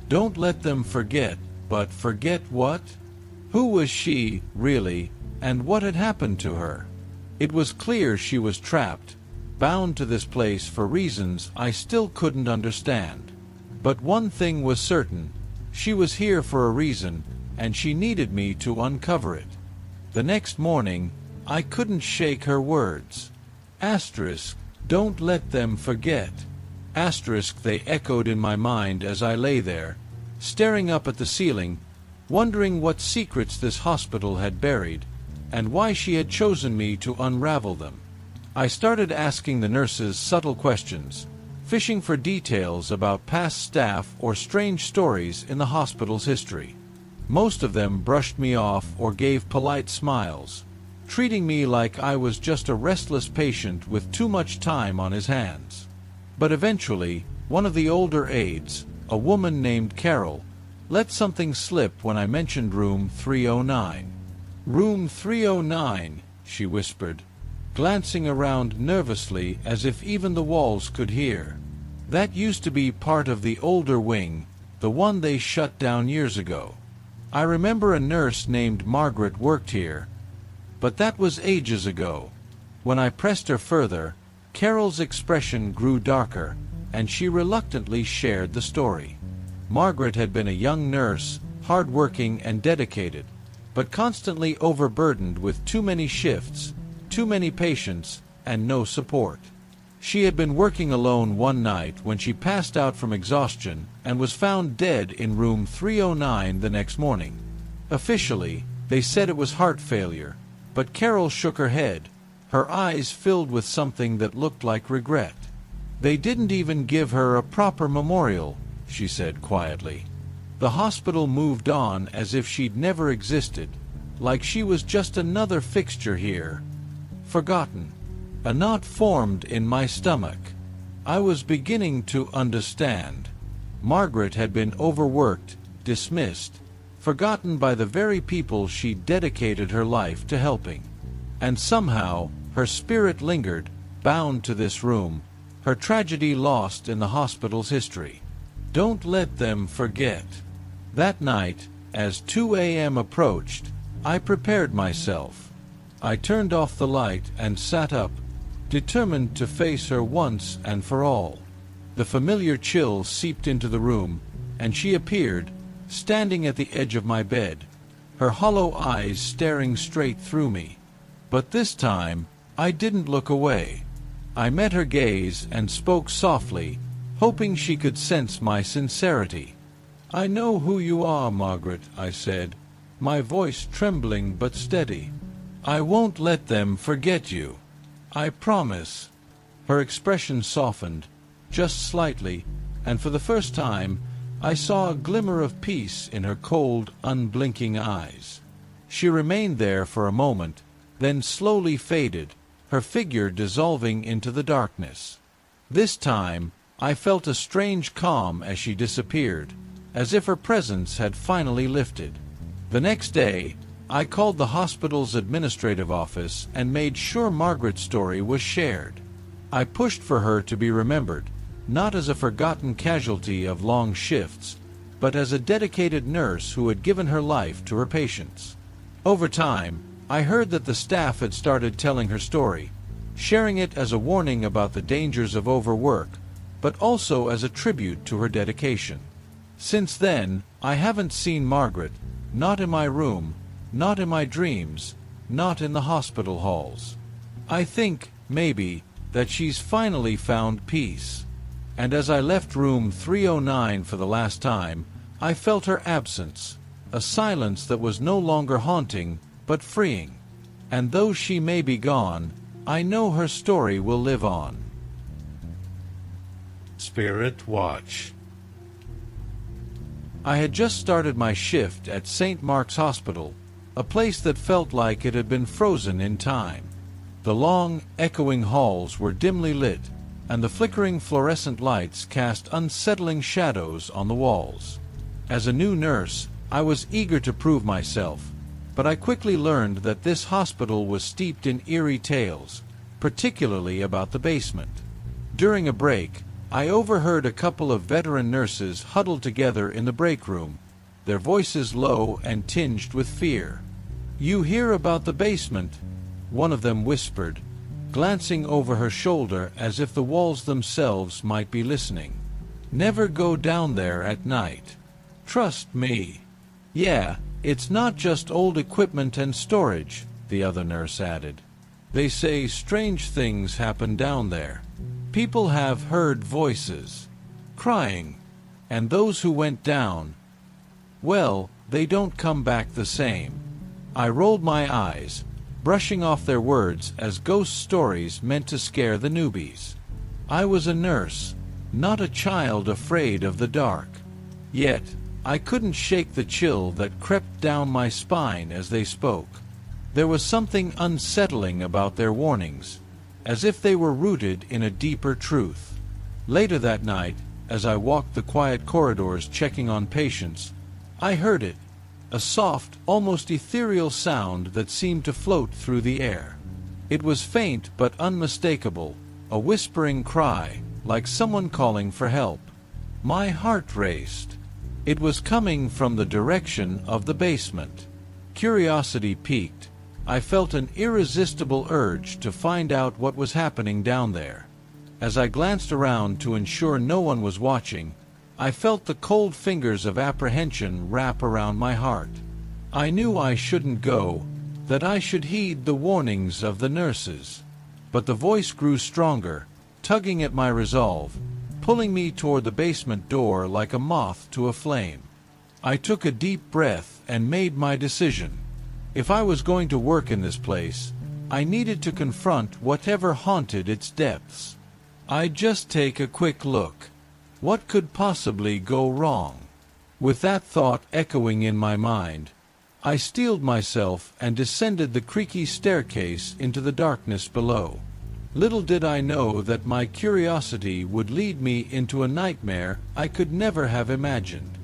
[SPEAKER 2] Don't let them forget, but forget what? Who was she, really, and what had happened to her? It was clear she was trapped, bound to this place for reasons I still couldn't understand. But one thing was certain: she was here for a reason, and she needed me to uncover it. The next morning, I couldn't shake her words. Asterisk, don't let them forget. Asterisk, they echoed in my mind as I lay there, staring up at the ceiling, wondering what secrets this hospital had buried, and why she had chosen me to unravel them. I started asking the nurses subtle questions, fishing for details about past staff or strange stories in the hospital's history. Most of them brushed me off or gave polite smiles, treating me like I was just a restless patient with too much time on his hands. But eventually, one of the older aides, a woman named Carol, let something slip when I mentioned room 309. "Room 309, she whispered, glancing around nervously as if even the walls could hear. "That used to be part of the older wing, the one they shut down years ago. I remember a nurse named Margaret worked here, but that was ages ago." When I pressed her further, Carol's expression grew darker, and she reluctantly shared the story. Margaret had been a young nurse, hard-working and dedicated, but constantly overburdened with too many shifts, too many patients, and no support. She had been working alone one night when she passed out from exhaustion and was found dead in room 309 the next morning. Officially, they said it was heart failure, but Carol shook her head, her eyes filled with something that looked like regret. "They didn't even give her a proper memorial," she said quietly. "The hospital moved on as if she'd never existed, like she was just another fixture here. Forgotten." A knot formed in my stomach. I was beginning to understand. Margaret had been overworked, dismissed, forgotten by the very people she dedicated her life to helping. And somehow, her spirit lingered, bound to this room, her tragedy lost in the hospital's history. Don't let them forget. That night, as 2 a.m. approached, I prepared myself. I turned off the light and sat up, determined to face her once and for all. The familiar chill seeped into the room, and she appeared, standing at the edge of my bed, her hollow eyes staring straight through me. But this time, I didn't look away. I met her gaze and spoke softly, hoping she could sense my sincerity. "I know who you are, Margaret," I said, my voice trembling but steady. "I won't let them forget you. I promise." Her expression softened, just slightly, and for the first time, I saw a glimmer of peace in her cold, unblinking eyes. She remained there for a moment, then slowly faded, her figure dissolving into the darkness. This time, I felt a strange calm as she disappeared, as if her presence had finally lifted. The next day, I called the hospital's administrative office and made sure Margaret's story was shared. I pushed for her to be remembered, not as a forgotten casualty of long shifts, but as a dedicated nurse who had given her life to her patients. Over time, I heard that the staff had started telling her story, sharing it as a warning about the dangers of overwork, but also as a tribute to her dedication. Since then, I haven't seen Margaret, not in my room, not in my dreams, not in the hospital halls. I think, maybe, that she's finally found peace. And as I left room 309 for the last time, I felt her absence, a silence that was no longer haunting, but freeing. And though she may be gone, I know her story will live on.
[SPEAKER 1] Spirit Watch.
[SPEAKER 2] I had just started my shift at St. Mark's Hospital, a place that felt like it had been frozen in time. The long, echoing halls were dimly lit, and the flickering fluorescent lights cast unsettling shadows on the walls. As a new nurse, I was eager to prove myself, but I quickly learned that this hospital was steeped in eerie tales, particularly about the basement. During a break, I overheard a couple of veteran nurses huddled together in the break room, their voices low and tinged with fear. "You hear about the basement?" one of them whispered, glancing over her shoulder as if the walls themselves might be listening. "Never go down there at night. Trust me." "Yeah, it's not just old equipment and storage," the other nurse added. "They say strange things happen down there. People have heard voices, crying, and those who went down, well, they don't come back the same." I rolled my eyes, brushing off their words as ghost stories meant to scare the newbies. I was a nurse, not a child afraid of the dark. Yet, I couldn't shake the chill that crept down my spine as they spoke. There was something unsettling about their warnings, as if they were rooted in a deeper truth. Later that night, as I walked the quiet corridors checking on patients, I heard it, a soft, almost ethereal sound that seemed to float through the air. It was faint but unmistakable, a whispering cry, like someone calling for help. My heart raced. It was coming from the direction of the basement. Curiosity piqued. I felt an irresistible urge to find out what was happening down there. As I glanced around to ensure no one was watching, I felt the cold fingers of apprehension wrap around my heart. I knew I shouldn't go, that I should heed the warnings of the nurses. But the voice grew stronger, tugging at my resolve, pulling me toward the basement door like a moth to a flame. I took a deep breath and made my decision. If I was going to work in this place, I needed to confront whatever haunted its depths. I'd just take a quick look. What could possibly go wrong? With that thought echoing in my mind, I steeled myself and descended the creaky staircase into the darkness below. Little did I know that my curiosity would lead me into a nightmare I could never have imagined.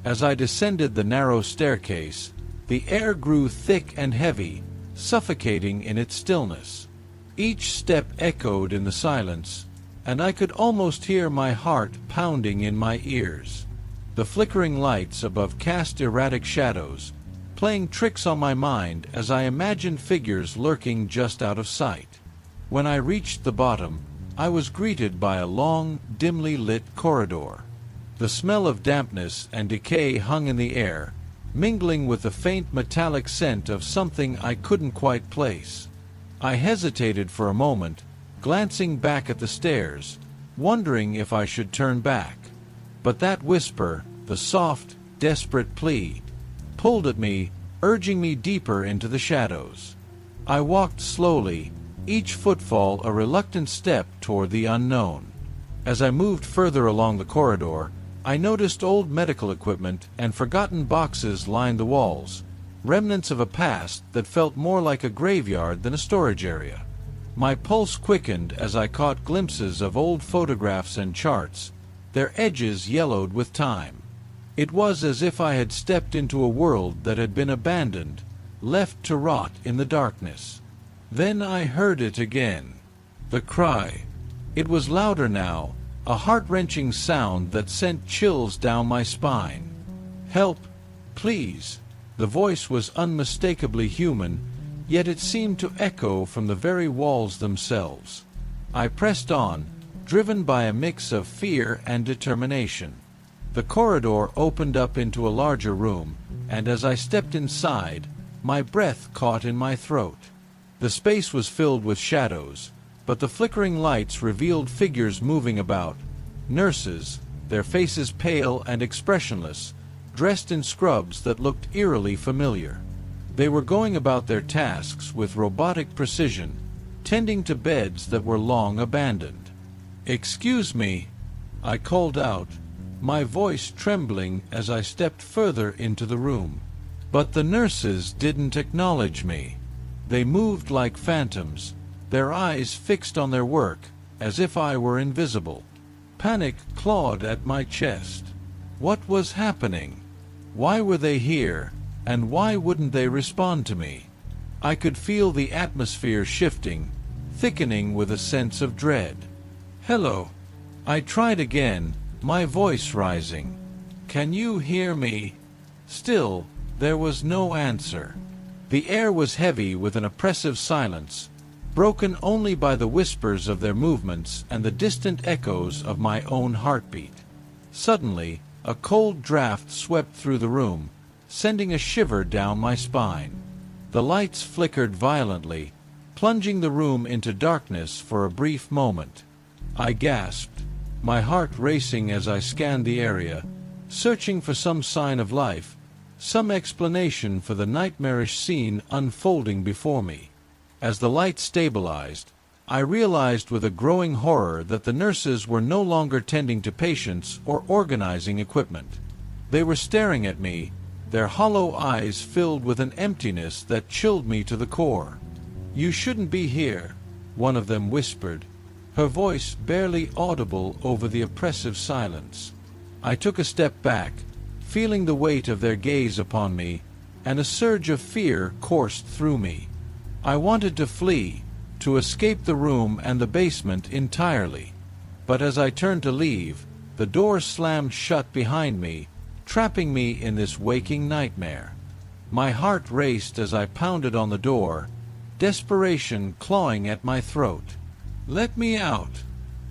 [SPEAKER 2] As I descended the narrow staircase, the air grew thick and heavy, suffocating in its stillness. Each step echoed in the silence, and I could almost hear my heart pounding in my ears. The flickering lights above cast erratic shadows, playing tricks on my mind as I imagined figures lurking just out of sight. When I reached the bottom, I was greeted by a long, dimly lit corridor. The smell of dampness and decay hung in the air, mingling with the faint metallic scent of something I couldn't quite place. I hesitated for a moment, glancing back at the stairs, wondering if I should turn back. But that whisper, the soft, desperate plea, pulled at me, urging me deeper into the shadows. I walked slowly, each footfall a reluctant step toward the unknown. As I moved further along the corridor, I noticed old medical equipment and forgotten boxes lined the walls, remnants of a past that felt more like a graveyard than a storage area. My pulse quickened as I caught glimpses of old photographs and charts, their edges yellowed with time. It was as if I had stepped into a world that had been abandoned, left to rot in the darkness. Then I heard it again. The cry. It was louder now, a heart-wrenching sound that sent chills down my spine. "Help, please." The voice was unmistakably human, yet it seemed to echo from the very walls themselves. I pressed on, driven by a mix of fear and determination. The corridor opened up into a larger room, and as I stepped inside, my breath caught in my throat. The space was filled with shadows, but the flickering lights revealed figures moving about. Nurses, their faces pale and expressionless, dressed in scrubs that looked eerily familiar. They were going about their tasks with robotic precision, tending to beds that were long abandoned. "Excuse me," I called out, my voice trembling as I stepped further into the room. But the nurses didn't acknowledge me. They moved like phantoms, their eyes fixed on their work, as if I were invisible. Panic clawed at my chest. What was happening? Why were they here, and why wouldn't they respond to me? I could feel the atmosphere shifting, thickening with a sense of dread. "Hello." I tried again, my voice rising. "Can you hear me?" Still, there was no answer. The air was heavy with an oppressive silence, broken only by the whispers of their movements and the distant echoes of my own heartbeat. Suddenly, a cold draft swept through the room, sending a shiver down my spine. The lights flickered violently, plunging the room into darkness for a brief moment. I gasped, my heart racing as I scanned the area, searching for some sign of life, some explanation for the nightmarish scene unfolding before me. As the light stabilized, I realized with a growing horror that the nurses were no longer tending to patients or organizing equipment. They were staring at me, their hollow eyes filled with an emptiness that chilled me to the core. "You shouldn't be here," one of them whispered, her voice barely audible over the oppressive silence. I took a step back, feeling the weight of their gaze upon me, and a surge of fear coursed through me. I wanted to flee, to escape the room and the basement entirely. But as I turned to leave, the door slammed shut behind me, trapping me in this waking nightmare. My heart raced as I pounded on the door, desperation clawing at my throat. "Let me out,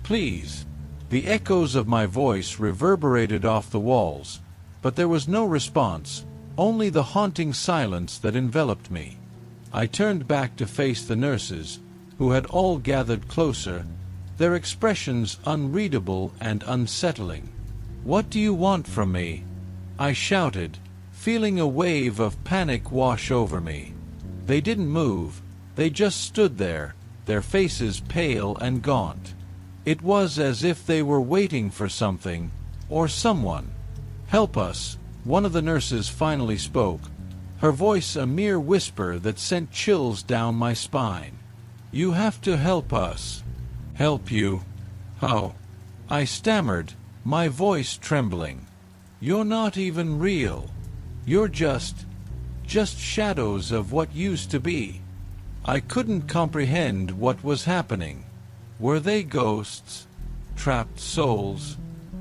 [SPEAKER 2] please." The echoes of my voice reverberated off the walls, but there was no response, only the haunting silence that enveloped me. I turned back to face the nurses, who had all gathered closer, their expressions unreadable and unsettling. "What do you want from me?" I shouted, feeling a wave of panic wash over me. They didn't move, they just stood there, their faces pale and gaunt. It was as if they were waiting for something, or someone. "Help us," one of the nurses finally spoke, her voice a mere whisper that sent chills down my spine. "You have to help us." "Help you? How?" I stammered, my voice trembling. "You're not even real. You're just shadows of what used to be." I couldn't comprehend what was happening. Were they ghosts? Trapped souls?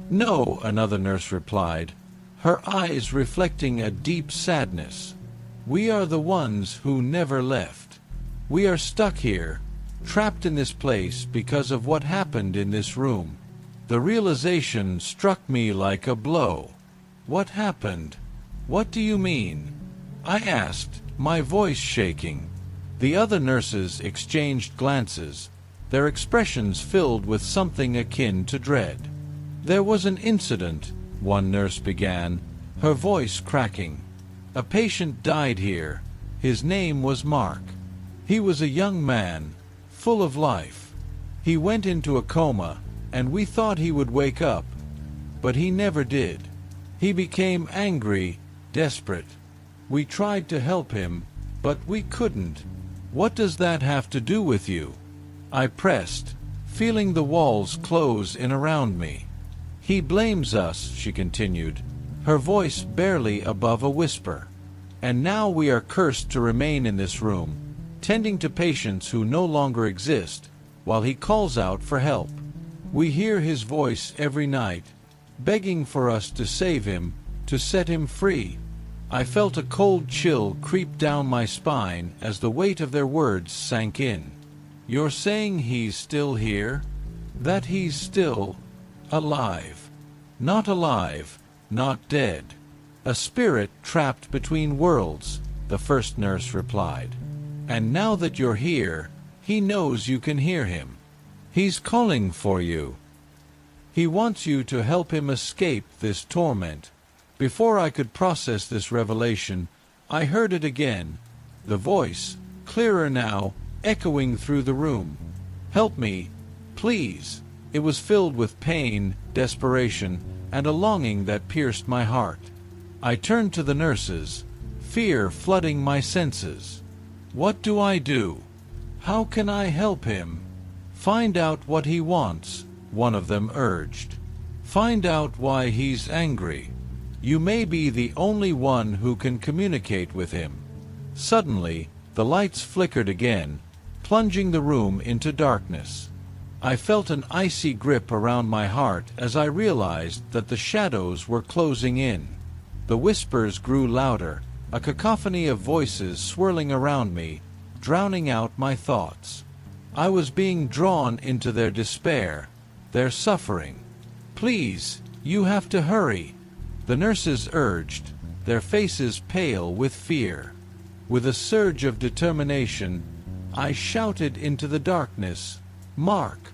[SPEAKER 2] "No," another nurse replied, her eyes reflecting a deep sadness. "We are the ones who never left. We are stuck here, trapped in this place because of what happened in this room." The realization struck me like a blow. "What happened? What do you mean?" I asked, my voice shaking. The other nurses exchanged glances, their expressions filled with something akin to dread. "There was an incident," one nurse began, her voice cracking. "A patient died here. His name was Mark. He was a young man, full of life. He went into a coma, and we thought he would wake up. But he never did. He became angry, desperate. We tried to help him, but we couldn't." "What does that have to do with you?" I pressed, feeling the walls close in around me. "He blames us," she continued, her voice barely above a whisper. "And now we are cursed to remain in this room, tending to patients who no longer exist, while he calls out for help. We hear his voice every night, begging for us to save him, to set him free." I felt a cold chill creep down my spine as the weight of their words sank in. "You're saying he's still here? That he's still alive?" "Not alive, not dead. A spirit trapped between worlds," the first nurse replied. "And now that you're here, he knows you can hear him. He's calling for you. He wants you to help him escape this torment." Before I could process this revelation, I heard it again, the voice, clearer now, echoing through the room. "Help me, please." It was filled with pain, desperation, and a longing that pierced my heart. I turned to the nurses, fear flooding my senses. "What do I do? How can I help him?" "Find out what he wants," one of them urged. "Find out why he's angry. You may be the only one who can communicate with him." Suddenly, the lights flickered again, plunging the room into darkness. I felt an icy grip around my heart as I realized that the shadows were closing in. The whispers grew louder, a cacophony of voices swirling around me, drowning out my thoughts. I was being drawn into their despair, their suffering. "Please, you have to hurry," the nurses urged, their faces pale with fear. With a surge of determination, I shouted into the darkness, "Mark,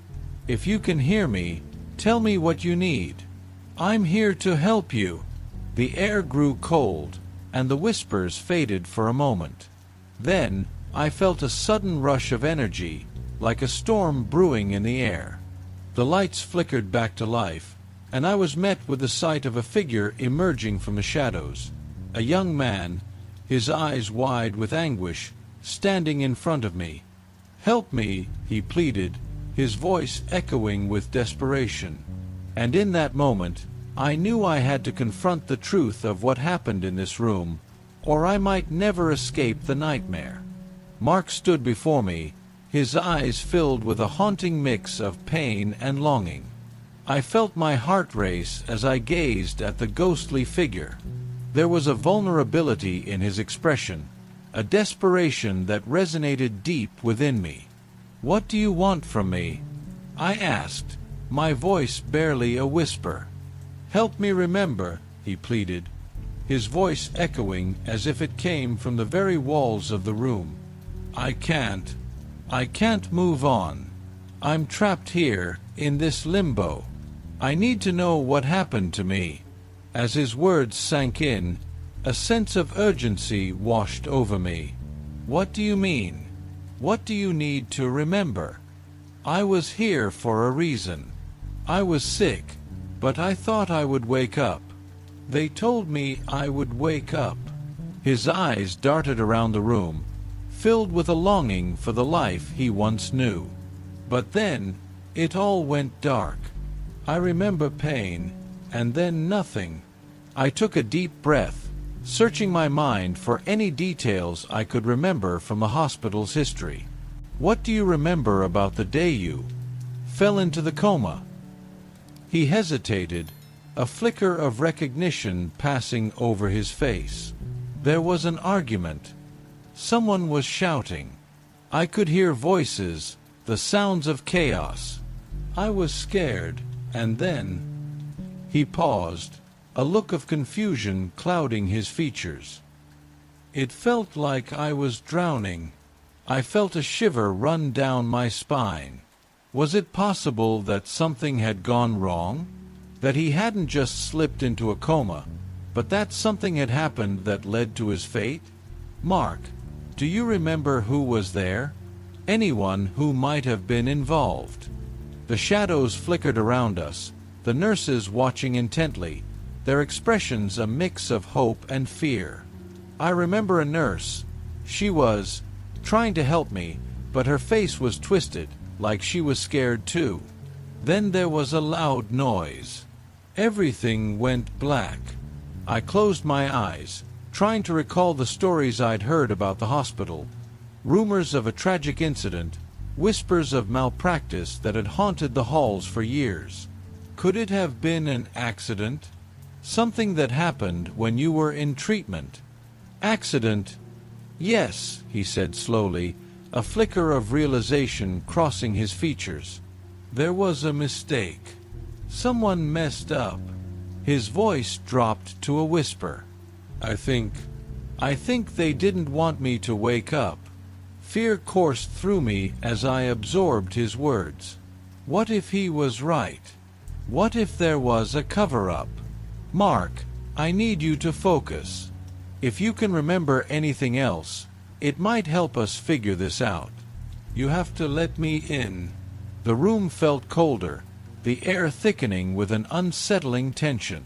[SPEAKER 2] if you can hear me, tell me what you need. I'm here to help you." The air grew cold, and the whispers faded for a moment. Then, I felt a sudden rush of energy, like a storm brewing in the air. The lights flickered back to life, and I was met with the sight of a figure emerging from the shadows. A young man, his eyes wide with anguish, standing in front of me. "Help me," he pleaded, his voice echoing with desperation. And in that moment, I knew I had to confront the truth of what happened in this room, or I might never escape the nightmare. Mark stood before me, his eyes filled with a haunting mix of pain and longing. I felt my heart race as I gazed at the ghostly figure. There was a vulnerability in his expression, a desperation that resonated deep within me. "What do you want from me?" I asked, my voice barely a whisper. "Help me remember," he pleaded, his voice echoing as if it came from the very walls of the room. I can't move on. I'm trapped here, in this limbo. I need to know what happened to me." As his words sank in, a sense of urgency washed over me. "What do you mean? What do you need to remember?" "I was here for a reason. I was sick, but I thought I would wake up. They told me I would wake up." His eyes darted around the room, filled with a longing for the life he once knew. But then, it all went dark. I remember pain, and then nothing. I took a deep breath, searching my mind for any details I could remember from the hospital's history. "What do you remember about the day you fell into the coma?" He hesitated, a flicker of recognition passing over his face. There was an argument. Someone was shouting. I could hear voices, the sounds of chaos. I was scared, and then... He paused, a look of confusion clouding his features. "It felt like I was drowning. I felt a shiver run down my spine. Was it possible that something had gone wrong? That he hadn't just slipped into a coma, but that something had happened that led to his fate? Mark, do you remember who was there? Anyone who might have been involved?" The shadows flickered around us, the nurses watching intently, their expressions a mix of hope and fear. I remember a nurse. She was trying to help me, but her face was twisted, like she was scared too. Then there was a loud noise. Everything went black. I closed my eyes, trying to recall the stories I'd heard about the hospital. Rumors of a tragic incident, whispers of malpractice that had haunted the halls for years. Could it have been an accident? Something that happened when you were in treatment? Accident? Yes, he said slowly, a flicker of realization crossing his features. There was a mistake. Someone messed up. His voice dropped to a whisper. I think they didn't want me to wake up. Fear coursed through me as I absorbed his words. What if he was right? What if there was a cover-up? Mark, I need you to focus. If you can remember anything else, it might help us figure this out. You have to let me in. The room felt colder, the air thickening with an unsettling tension.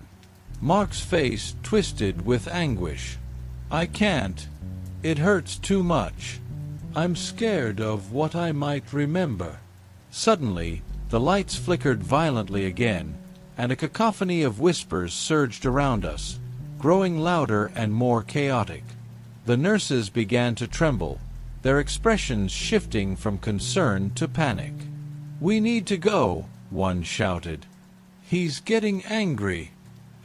[SPEAKER 2] Mark's face twisted with anguish. I can't. It hurts too much. I'm scared of what I might remember. Suddenly, the lights flickered violently again, and a cacophony of whispers surged around us, growing louder and more chaotic. The nurses began to tremble, their expressions shifting from concern to panic. We need to go, one shouted. He's getting angry.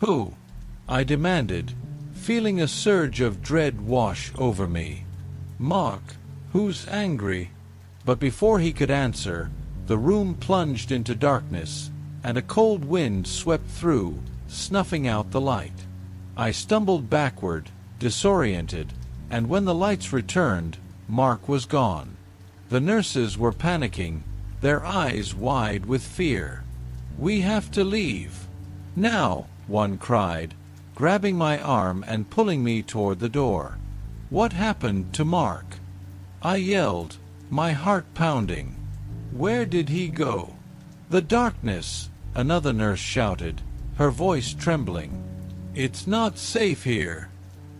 [SPEAKER 2] Who? I demanded, feeling a surge of dread wash over me. "Mark, who's angry?" But before he could answer, the room plunged into darkness, and a cold wind swept through, snuffing out the light. I stumbled backward, disoriented, and when the lights returned, Mark was gone. The nurses were panicking, their eyes wide with fear. "We have to leave now," one cried, grabbing my arm and pulling me toward the door. "What happened to Mark?" I yelled, my heart pounding. "Where did he go?" "The darkness," another nurse shouted, her voice trembling. "It's not safe here.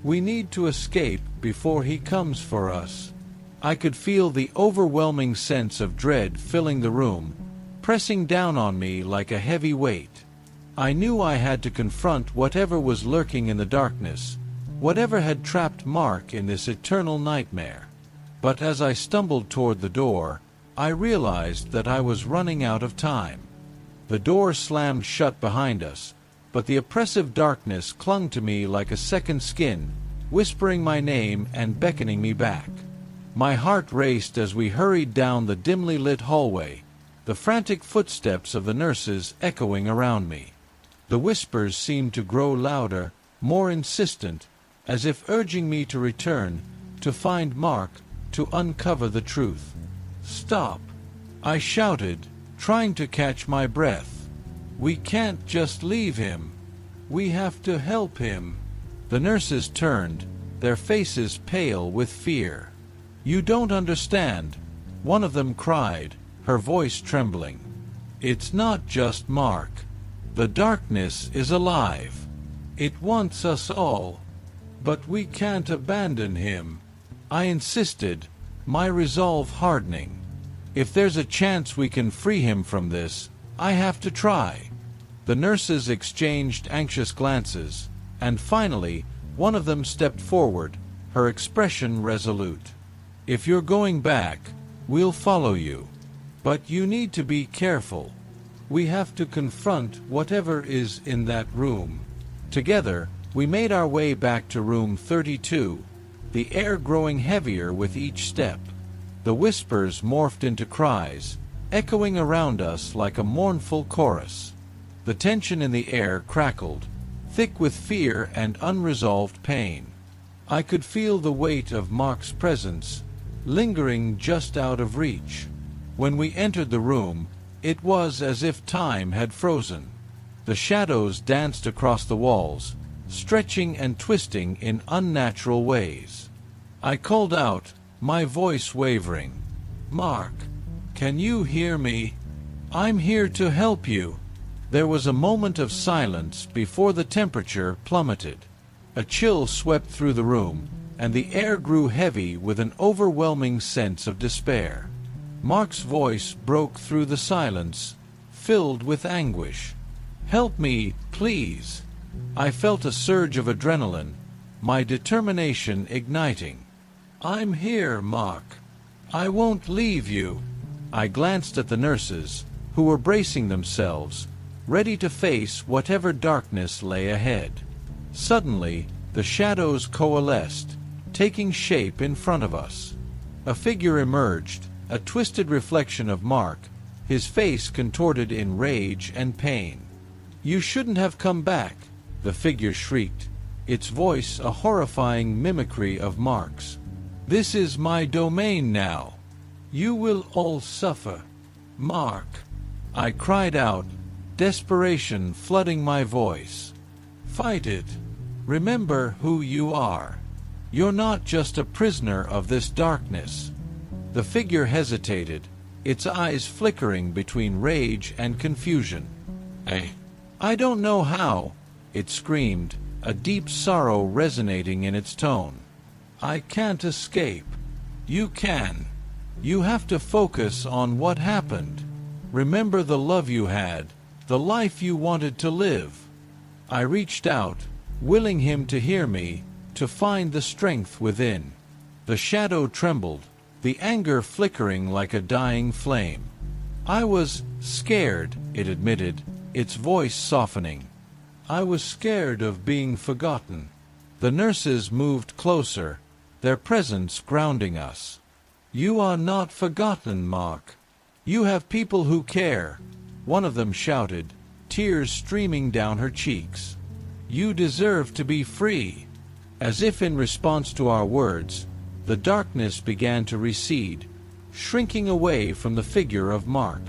[SPEAKER 2] We need to escape before he comes for us." I could feel the overwhelming sense of dread filling the room, pressing down on me like a heavy weight. I knew I had to confront whatever was lurking in the darkness, whatever had trapped Mark in this eternal nightmare. But as I stumbled toward the door, I realized that I was running out of time. The door slammed shut behind us, but the oppressive darkness clung to me like a second skin, whispering my name and beckoning me back. My heart raced as we hurried down the dimly lit hallway, the frantic footsteps of the nurses echoing around me. The whispers seemed to grow louder, more insistent, as if urging me to return, to find Mark, to uncover the truth. "Stop!" I shouted, trying to catch my breath. "We can't just leave him. We have to help him." The nurses turned, their faces pale with fear. "You don't understand," one of them cried, her voice trembling. "It's not just Mark. The darkness is alive. It wants us all. But we can't abandon him." I insisted, my resolve hardening. "If there's a chance we can free him from this, I have to try." The nurses exchanged anxious glances, and finally, one of them stepped forward, her expression resolute. "If you're going back, we'll follow you. But you need to be careful. We have to confront whatever is in that room." Together, we made our way back to room 32, the air growing heavier with each step. The whispers morphed into cries, echoing around us like a mournful chorus. The tension in the air crackled, thick with fear and unresolved pain. I could feel the weight of Mark's presence, lingering just out of reach. When we entered the room, it was as if time had frozen. The shadows danced across the walls, stretching and twisting in unnatural ways. I called out, my voice wavering, "Mark, can you hear me? I'm here to help you." There was a moment of silence before the temperature plummeted. A chill swept through the room, and the air grew heavy with an overwhelming sense of despair. Mark's voice broke through the silence, filled with anguish. "Help me, please." I felt a surge of adrenaline, my determination igniting. "I'm here, Mark. I won't leave you." I glanced at the nurses, who were bracing themselves, ready to face whatever darkness lay ahead. Suddenly, the shadows coalesced, taking shape in front of us. A figure emerged, a twisted reflection of Mark, his face contorted in rage and pain. "You shouldn't have come back," the figure shrieked, its voice a horrifying mimicry of Mark's. "This is my domain now. You will all suffer. Mark." I cried out, desperation flooding my voice. "Fight it. Remember who you are. You're not just a prisoner of this darkness." The figure hesitated, its eyes flickering between rage and confusion. I don't know how," it screamed, a deep sorrow resonating in its tone. "I can't escape. You can. You have to focus on what happened. Remember the love you had, the life you wanted to live." I reached out, willing him to hear me, to find the strength within. The shadow trembled, the anger flickering like a dying flame. "I was scared," it admitted, its voice softening. "I was scared of being forgotten. The nurses moved closer, their presence grounding us. "You are not forgotten, Mark. You have people who care," one of them shouted, tears streaming down her cheeks. "You deserve to be free." As if in response to our words, the darkness began to recede, shrinking away from the figure of Mark.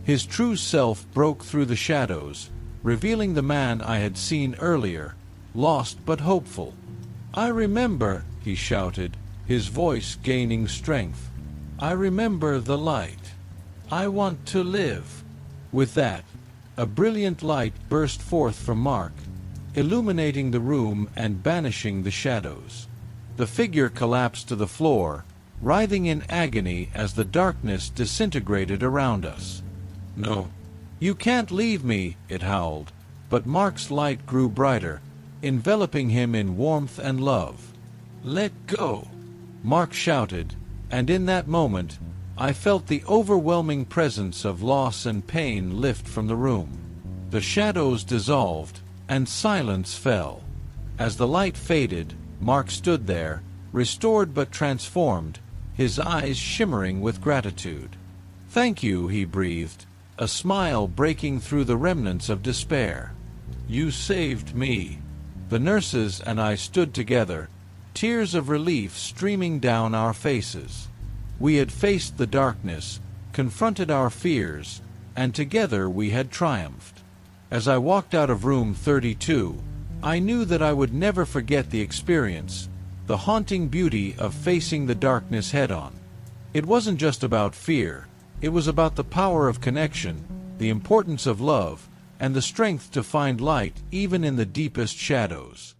[SPEAKER 2] His true self broke through the shadows, revealing the man I had seen earlier, lost but hopeful. "I remember," he shouted, his voice gaining strength. "I remember the light. I want to live." With that, a brilliant light burst forth from Mark, illuminating the room and banishing the shadows. The figure collapsed to the floor, writhing in agony as the darkness disintegrated around us. "No, you can't leave me," it howled, but Mark's light grew brighter, enveloping him in warmth and love. "Let go," Mark shouted, and in that moment, I felt the overwhelming presence of loss and pain lift from the room. The shadows dissolved, and silence fell. As the light faded, Mark stood there, restored but transformed, his eyes shimmering with gratitude. "Thank you," he breathed, a smile breaking through the remnants of despair. "You saved me." The nurses and I stood together, tears of relief streaming down our faces. We had faced the darkness, confronted our fears, and together we had triumphed. As I walked out of room 32, I knew that I would never forget the experience, the haunting beauty of facing the darkness head-on. It wasn't just about fear, it was about the power of connection, the importance of love, and the strength to find light even in the deepest shadows.